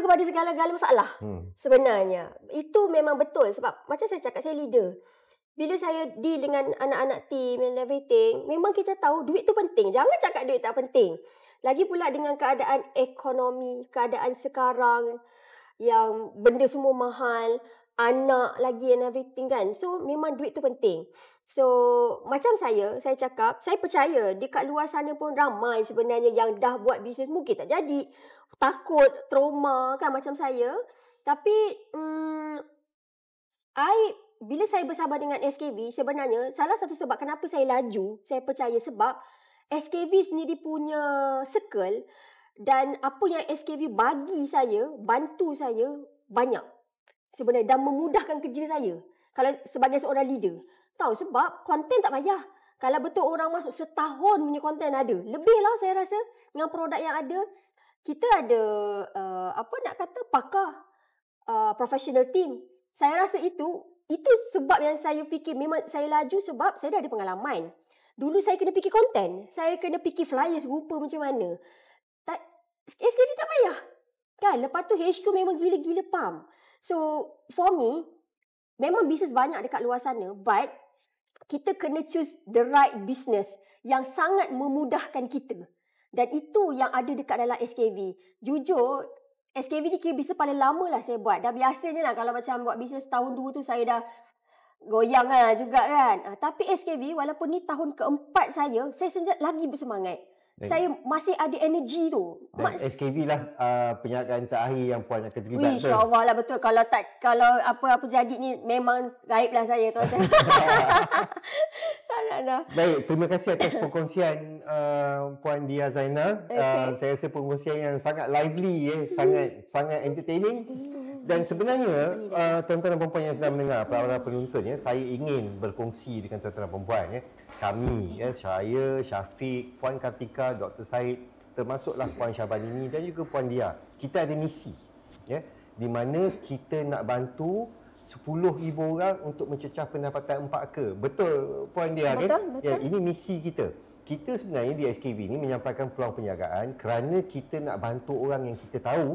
kepada segala-gala masalah sebenarnya. Itu memang betul sebab macam saya cakap, saya leader. Bila saya deal dengan anak-anak team and everything, memang kita tahu duit tu penting. Jangan cakap duit tak penting. Lagi pula dengan keadaan ekonomi, keadaan sekarang yang benda semua mahal, anak lagi and everything kan. So memang duit tu penting. So macam saya cakap, saya percaya dekat luar sana pun ramai sebenarnya yang dah buat bisnes mungkin tak jadi. Takut, trauma kan macam saya. Tapi bila saya bersama dengan SKV, sebenarnya salah satu sebab kenapa saya laju, saya percaya sebab SKV sendiri punya circle dan apa yang SKV bagi saya, bantu saya banyak sebenarnya dan memudahkan kerja saya kalau sebagai seorang leader. Tahu sebab konten tak payah. Kalau betul orang masuk setahun punya konten ada. Lebih lah saya rasa dengan produk yang ada. Kita ada pakar professional team. Saya rasa itu sebab yang saya fikir memang saya laju sebab saya dah ada pengalaman. Dulu saya kena fikir konten. Saya kena fikir flyers rupa macam mana. SKV tak payah. Kan? Lepas tu HQ memang gila-gila pump. So, for me, memang bisnes banyak dekat luar sana. But, kita kena choose the right business yang sangat memudahkan kita. Dan itu yang ada dekat dalam SKV. Jujur, SKV ni kira bisnes paling lama lah saya buat. Dah biasanya lah kalau macam buat bisnes tahun 2 tu saya dah goyang lah juga kan. Tapi SKV walaupun ni tahun keempat saya lagi bersemangat. Saya masih ada energi tu. SKV lah perniagaan terakhir yang Puan akan terlibat. InsyaAllah lah betul. Kalau apa-apa jadi ni memang gaib lah saya tu. Baik, terima kasih atas perkongsian Puan Dia Zainal. Saya rasa perkongsian yang sangat lively, sangat entertaining. Dan sebenarnya tuan-tuan dan perempuan yang sedang mendengar, para penonton saya ingin berkongsi dengan tuan-tuan dan perempuan kami saya, Syafiq, Puan Kartika, Dr. Syed, termasuklah Puan Syahbanini dan juga Puan Dia. Kita ada misi di mana kita nak bantu 10,000 orang untuk mencecah pendapatan 4K. Betul Puan Dia kan? Ya, ini misi kita. Kita sebenarnya di SKV ni menyampaikan peluang perniagaan kerana kita nak bantu orang yang kita tahu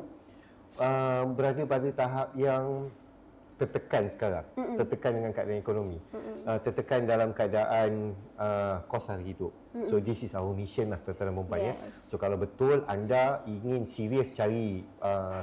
berada pada tahap yang tertekan sekarang. Tertekan dengan keadaan ekonomi. Tertekan dalam keadaan kos harga hidup. So this is our mission lah tuan-tuan dan puan-puan ya. So kalau betul anda ingin serius cari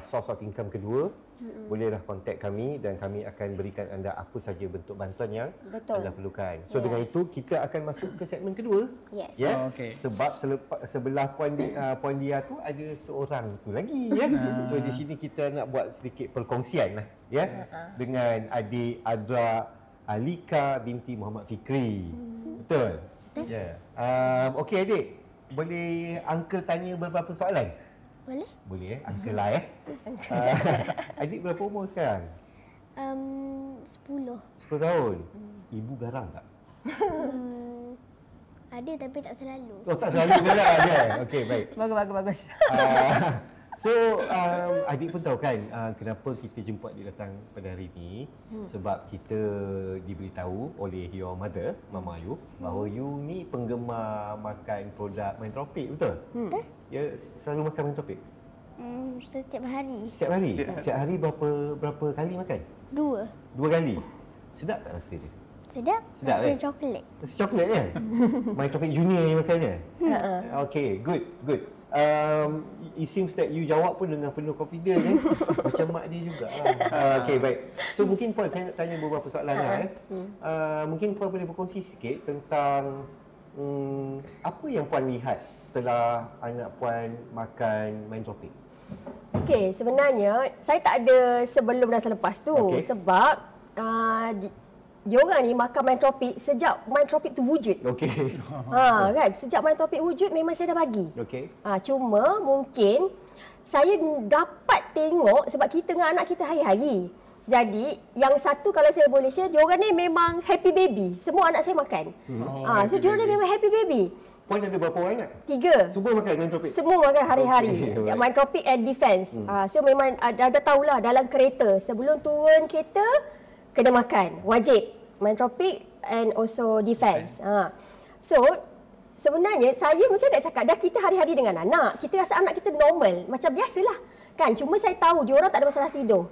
source of income kedua, bolehlah contact kami dan kami akan berikan anda apa saja bentuk bantuan yang anda perlukan. So dengan itu kita akan masuk ke segmen kedua. Yes. Ya. Okey. Sebab sebelah Puan Dia tu ada seorang tu lagi ya. So di sini kita nak buat sedikit perkongsian lah ya dengan adik Adra Alika binti Muhammad Fikri. Betul? Ya. Okey adik, boleh uncle tanya beberapa soalan? Boleh? Boleh uncle lah adik berapa umur sekarang? 10. 10 tahun. Ibu garang tak? Ada tapi tak selalu. Oh tak selalu garang kan? Okey baik. Bagus. So adik pun tahu kan kenapa kita jemput adik datang pada hari ini. Sebab kita diberitahu oleh your mother, Mama Ayu, bahawa you ni penggemar makan produk Mentropik, betul? Ya, selalu makan Mentropik? Setiap hari. Setiap hari? Setiap hari berapa kali makan? 2. 2 kali? Sedap tak rasa dia? Sedap? Sedap, Rasa eh? coklat. Rasa coklat kan? Mentropik Junior yang makannya? Okay, good. It seems that you jawab pun dengan penuh confidence macam mak dia juga. Okay, baik. So mungkin Puan, saya nak tanya beberapa soalan lah. Mungkin Puan boleh berkongsi sikit tentang apa yang Puan lihat setelah anak Puan makan Mentropik? Okey, sebenarnya saya tak ada sebelum dan selepas tu. Sebab diorang ni makan Mentropik sejak Mentropik tu wujud. Okey. Kan, sejak Mentropik wujud memang saya dah bagi. Okey. Cuma mungkin saya dapat tengok sebab kita dengan anak kita hari-hari. Jadi yang satu kalau saya boleh share, diorang ni memang happy baby. Semua anak saya makan. So diorang ni memang happy baby. Puan ada berapa orang anak? 3. Semua makan Mentropik? Semua makan hari-hari. Okay, Mentropik and Defense. So memang ada tahulah dalam kereta. Sebelum turun kereta, kena makan. Wajib. Mentropik and also Defense. So, sebenarnya saya macam nak cakap, dah kita hari-hari dengan anak. Kita rasa anak kita normal. Macam biasalah. Kan? Cuma saya tahu diorang tak ada masalah tidur.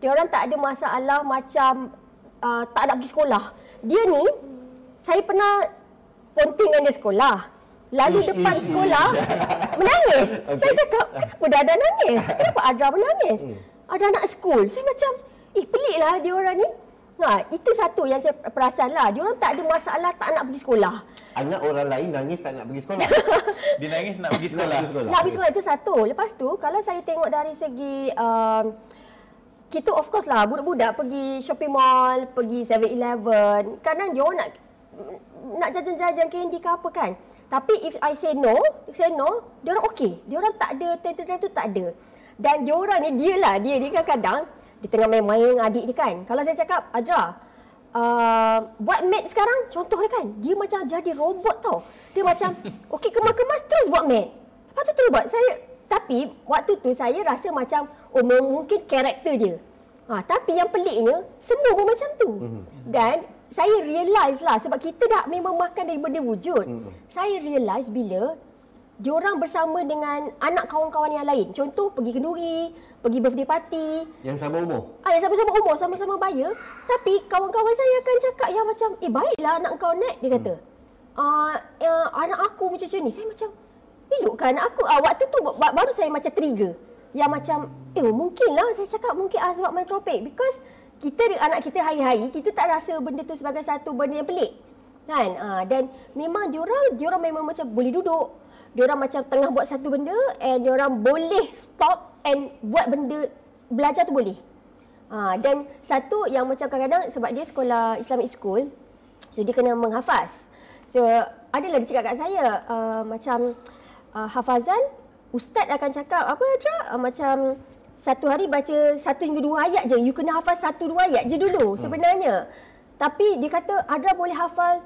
Diorang tak ada masalah macam tak nak pergi sekolah. Dia ni, saya pernah ponting dengan dia sekolah. Lalu depan sekolah menangis. Saya cakap, kenapa Dada nangis? Kenapa Adra menangis? Ada anak school. Saya macam, peliklah dia orang ni. Itu satu yang saya perasan lah. Dia orang tak ada masalah tak nak pergi sekolah. Anak orang lain nangis tak nak pergi sekolah. Dia nangis nak pergi sekolah. Nak pergi sekolah itu satu. Lepas tu, kalau saya tengok dari segi kita of course lah budak-budak pergi shopping mall, pergi 7-Eleven. Kadang dia orang nak jajan-jajan candy ke apa kan. Tapi if I say no, dia orang okey. Dia orang tak ada tentu tu tak ada. Dan dia orang ni dia kadang-kadang dia tengah main-main dengan adik dia kan. Kalau saya cakap, Adra, buat mat sekarang, contoh dia kan, dia macam jadi robot tau. Dia macam, okey kemas-kemas terus buat mat. Lepas tu terus buat. Tapi waktu tu saya rasa macam, mungkin karakter dia. Tapi yang peliknya, semua pun macam tu. Dan saya realise lah, sebab kita dah memang makan dari benda wujud. Saya realise bila diorang bersama dengan anak kawan-kawan yang lain. Contoh, pergi kenduri, pergi birthday party. Yang sama umur? Yang sama-sama umur, sama-sama bayar. Tapi kawan-kawan saya akan cakap yang macam, baiklah anak kau Nat, dia kata. Anak aku macam ni. Saya macam, elok kan anak aku. Waktu tu baru saya macam trigger. Yang macam, mungkinlah saya cakap mungkin sebab Mentropik. Because kita dengan anak kita hari-hari, kita tak rasa benda tu sebagai satu benda yang pelik. Kan? Dan memang diorang memang macam boleh duduk. Diorang macam tengah buat satu benda and diorang boleh stop and buat benda, belajar tu boleh. Dan satu yang macam kadang-kadang sebab dia sekolah Islamic school, so dia kena menghafaz. So adalah dia cakap kat saya, macam hafazan, ustaz akan cakap, apa Adra? Macam satu hari baca 1 hingga 2 ayat je. You kena hafaz 1-2 ayat je dulu sebenarnya. Tapi dia kata Adra boleh hafal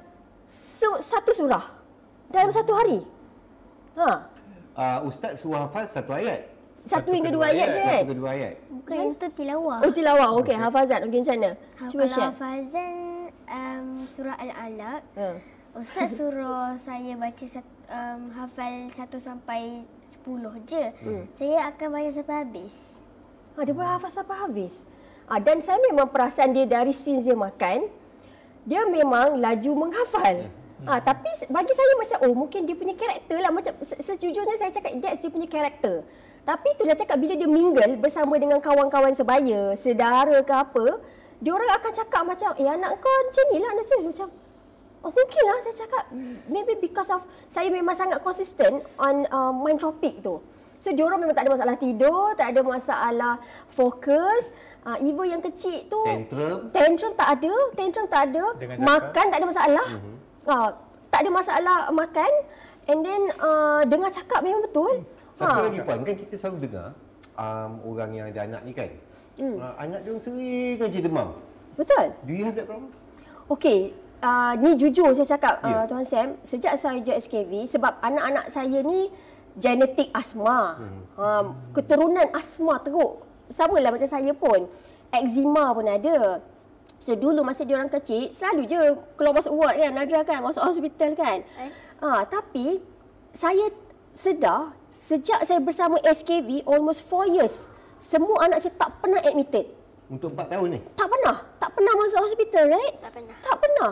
satu surah dalam satu hari. Ustaz suruh hafal 1 ayat? 1 hingga 2 ayat je kan? 1 hingga 2 ayat. Bukan itu tilawah. Oh tilawah, okey. Hafazan, okey macam mana? Cuba share. Hafazan surah Al-Alaq. Ustaz suruh saya baca hafal 1 sampai 10 je. Saya akan baca sampai habis. Dia boleh hafaz sampai habis. Dan saya memang perasan dia dari scenes dia makan, dia memang laju menghafal. Tapi bagi saya macam, mungkin dia punya karakter lah. Macam sejujurnya saya cakap that's dia punya karakter. Tapi itulah cakap, bila dia mingle bersama dengan kawan-kawan sebaya, saudara ke apa, dia orang akan cakap macam, anak kau macam ni lah, anak saya macam, mungkin lah saya cakap, maybe because of saya memang sangat consistent on mind topic tu. So diorang memang tak ada masalah tidur, tak ada masalah fokus. Ibu yang kecil tu tantrum tak ada, makan tak ada masalah. Tak ada masalah makan, and then dengar cakap memang betul. Satu lagi Puan, kan kita selalu dengar orang yang ada anak ni kan, anak dia sering aja demam. Betul. Do you have that problem? Okey, ni jujur saya cakap, Tuan Sam, sejak saya join SKV, sebab anak-anak saya ni genetik asma, keturunan asma teruk. Sama lah macam saya pun, eczema pun ada. So dulu masa dia orang kecil, selalu je keluar masuk ward kan, Najra kan, masuk hospital kan. Tapi saya sedar, sejak saya bersama SKV almost 4 years, semua anak saya tak pernah admitted. Untuk 4 tahun ni? Tak pernah masuk hospital, right? Tak pernah.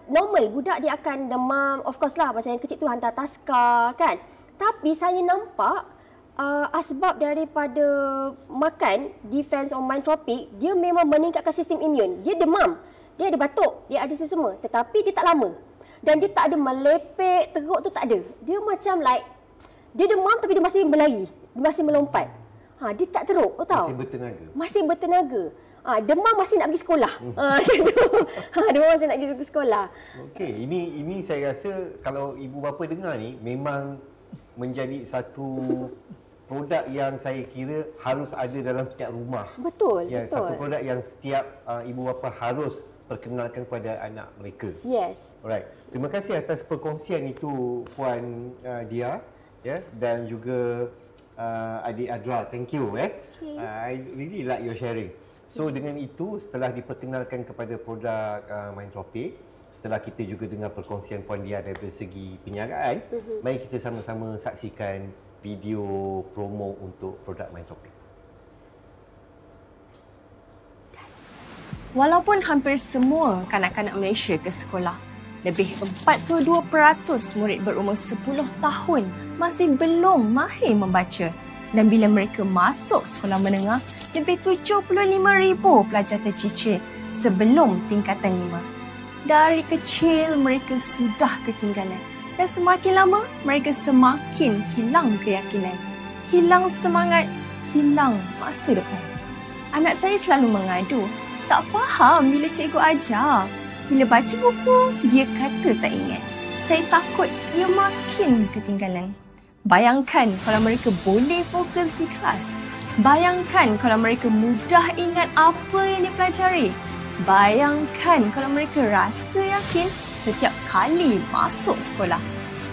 Normal, budak dia akan demam, of course lah, macam yang kecil tu hantar taska kan. Tapi saya nampak asbab daripada makan, defense on mind tropic, dia memang meningkatkan sistem imun. Dia demam, dia ada batuk, dia ada semua, tetapi dia tak lama. Dan dia tak ada melepek, teruk tu tak ada. Dia macam like, dia demam tapi dia masih berlari, dia masih melompat. Dia tak teruk, tahu? Masih bertenaga. Demam masih nak pergi sekolah. Demam masih nak pergi sekolah. Okey, ini saya rasa kalau ibu bapa dengar ni memang menjadi satu produk yang saya kira harus ada dalam setiap rumah. Betul. Satu produk yang setiap ibu bapa harus perkenalkan kepada anak mereka. Yes. Alright. Terima kasih atas perkongsian itu Puan Dia, dan juga adik Adra. Thank you. Okay. I really like your sharing. So dengan itu, setelah diperkenalkan kepada produk Mind Tropic, setelah kita juga dengar perkongsian Puan Dia dari segi penyagaan, mari kita sama-sama saksikan video promo untuk produk Mind Tropic. Walaupun hampir semua kanak-kanak Malaysia ke sekolah, lebih 42% murid berumur 10 tahun masih belum mahir membaca. Dan bila mereka masuk sekolah menengah, lebih 75,000 pelajar tercicir sebelum tingkatan 5. Dari kecil mereka sudah ketinggalan dan semakin lama mereka semakin hilang keyakinan, hilang semangat, hilang masa depan. Anak saya selalu mengadu, tak faham bila cikgu ajar. Bila baca buku, dia kata tak ingat. Saya takut dia makin ketinggalan. Bayangkan kalau mereka boleh fokus di kelas. Bayangkan kalau mereka mudah ingat apa yang dipelajari. Bayangkan kalau mereka rasa yakin setiap kali masuk sekolah.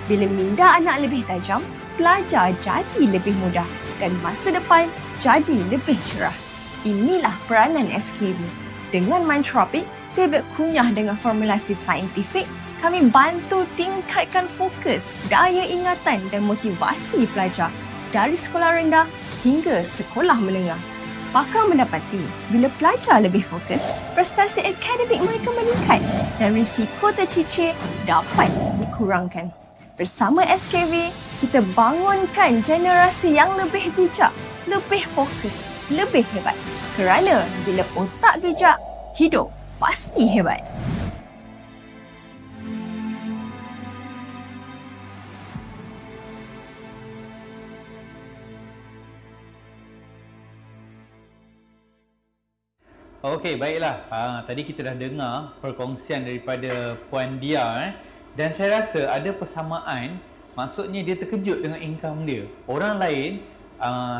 Bila minda anak lebih tajam, belajar jadi lebih mudah dan masa depan jadi lebih cerah. Inilah peranan SKV. Dengan Mind Tropic, tablet kunyah dengan formulasi saintifik, kami bantu tingkatkan fokus, daya ingatan dan motivasi pelajar dari sekolah rendah hingga sekolah menengah. Pakar mendapati bila pelajar lebih fokus, prestasi akademik mereka meningkat dan risiko tercicir dapat dikurangkan. Bersama SKV, kita bangunkan generasi yang lebih bijak, lebih fokus, lebih hebat. Kerana bila otak bijak, hidup pasti hebat. Okey, baiklah. Tadi kita dah dengar perkongsian daripada Puan Dia dan saya rasa ada persamaan. Maksudnya dia terkejut dengan income dia. Orang lain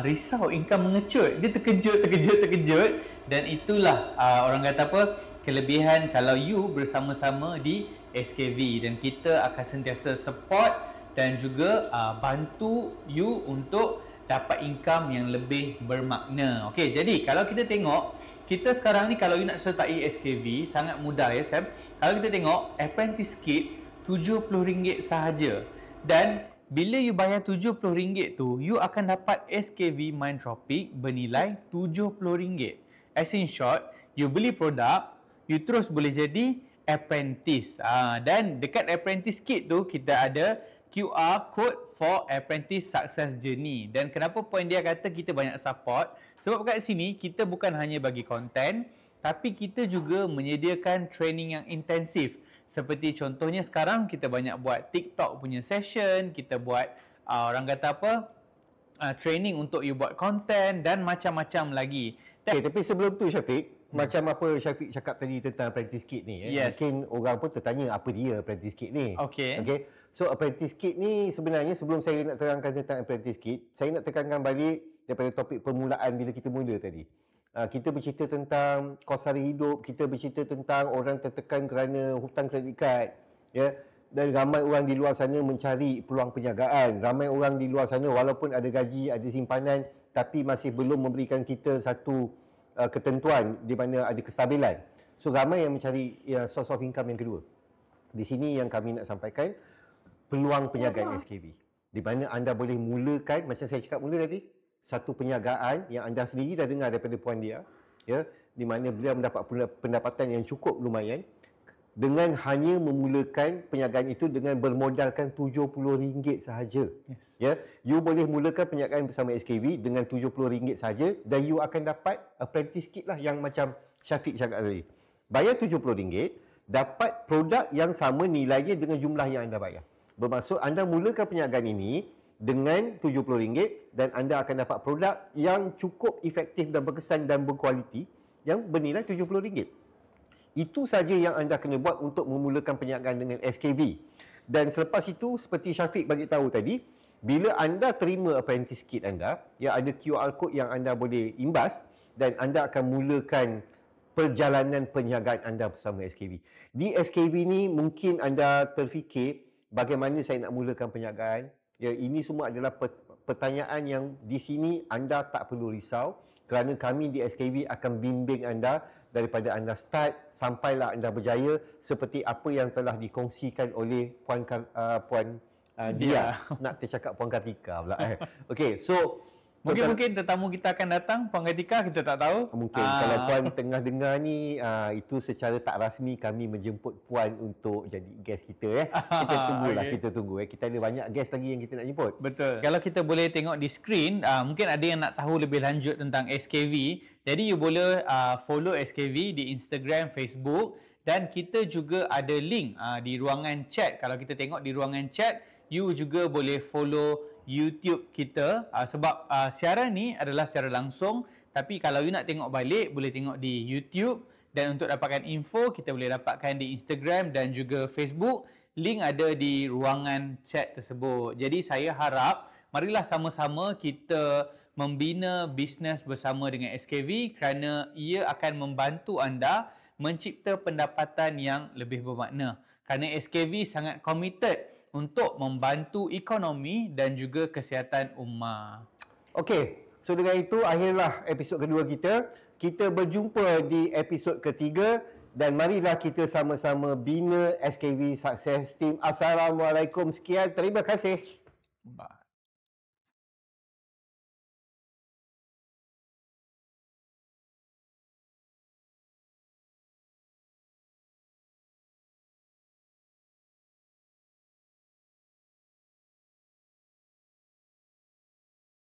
risau income mengecut. Dia terkejut dan itulah orang kata apa? Kelebihan kalau you bersama-sama di SKV dan kita akan sentiasa support dan juga bantu you untuk dapat income yang lebih bermakna. Okey, jadi kalau kita tengok kita sekarang ni kalau you nak sertai SKV sangat mudah ya Sam. Kalau kita tengok apprentice kit RM70 sahaja. Dan bila you bayar RM70 tu, you akan dapat SKV Mind Tropic bernilai RM70. As in short, you beli produk, you terus boleh jadi apprentice. Dan dekat apprentice kit tu kita ada QR code for apprentice success journey. Dan kenapa point dia kata kita banyak support? Sebab kat sini kita bukan hanya bagi konten, tapi kita juga menyediakan training yang intensif. Seperti contohnya sekarang kita banyak buat TikTok punya session, kita buat orang kata apa, training untuk you buat konten dan macam-macam lagi. Okay, tapi sebelum tu Syafiq, macam apa Syafiq cakap tadi tentang apprentice kit ni, Yes. mungkin orang pun tertanya apa dia apprentice kit ni. Okay. So apprentice kit ni sebenarnya sebelum saya nak terangkan tentang apprentice kit, saya nak tekankan balik daripada topik permulaan bila kita mula tadi. Kita bercerita tentang kos sara hidup, kita bercerita tentang orang tertekan kerana hutang kredit kad, ya. Dan ramai orang di luar sana mencari peluang perniagaan. Ramai orang di luar sana walaupun ada gaji, ada simpanan, tapi masih belum memberikan kita satu ketentuan di mana ada kestabilan. So ramai yang mencari source of income yang kedua. Di sini yang kami nak sampaikan, peluang perniagaan SKV. Di mana anda boleh mulakan, macam saya cakap mula tadi, satu perniagaan yang anda sendiri dah dengar daripada Puan Dia, ya, di mana beliau mendapat pendapatan yang cukup lumayan dengan hanya memulakan perniagaan itu dengan bermodalkan RM70 sahaja. Yes. Ya, you boleh mulakan perniagaan bersama SKV dengan RM70 sahaja dan you akan dapat apprentice kit lah yang macam Syafiq cakap tadi. Bayar RM70, dapat produk yang sama nilainya dengan jumlah yang anda bayar. Bermaksud anda mulakan perniagaan ini dengan RM70 dan anda akan dapat produk yang cukup efektif dan berkesan dan berkualiti yang bernilai RM70. Itu saja yang anda kena buat untuk memulakan perniagaan dengan SKV. Dan selepas itu, seperti Syafiq bagi tahu tadi, bila anda terima apprentice kit anda, ya, ada QR code yang anda boleh imbas dan anda akan mulakan perjalanan perniagaan anda bersama SKV. Di SKV ni mungkin anda terfikir bagaimana saya nak mulakan perniagaan. Ya, ini semua adalah pertanyaan yang di sini anda tak perlu risau kerana kami di SKV akan bimbing anda daripada anda start sampailah anda berjaya seperti apa yang telah dikongsikan oleh Puan Dia. Nak tercakap Puan Kartika pula. Okey, so Mungkin tetamu kita akan datang, Puan Kartika, kita tak tahu. mungkin kalau Puan tengah dengar ni, itu secara tak rasmi kami menjemput Puan untuk jadi guest kita. Kita tunggulah, Okay. kita tunggu. Kita ada banyak guest lagi yang kita nak jemput. Betul. Kalau kita boleh tengok di skrin, mungkin ada yang nak tahu lebih lanjut tentang SKV. Jadi you boleh follow SKV di Instagram, Facebook dan kita juga ada link di ruangan chat. Kalau kita tengok di ruangan chat, you juga boleh follow YouTube kita sebab siaran ni adalah secara langsung, tapi kalau you nak tengok balik boleh tengok di YouTube dan untuk dapatkan info kita boleh dapatkan di Instagram dan juga Facebook. Link ada di ruangan chat tersebut. Jadi saya harap marilah sama-sama kita membina bisnes bersama dengan SKV kerana ia akan membantu anda mencipta pendapatan yang lebih bermakna. Kerana SKV sangat committed untuk membantu ekonomi dan juga kesihatan ummah. Okey, so dengan itu akhirlah episod kedua kita. Kita berjumpa di episod ketiga dan marilah kita sama-sama bina SKV Success Team. Assalamualaikum, sekian, terima kasih. Bye.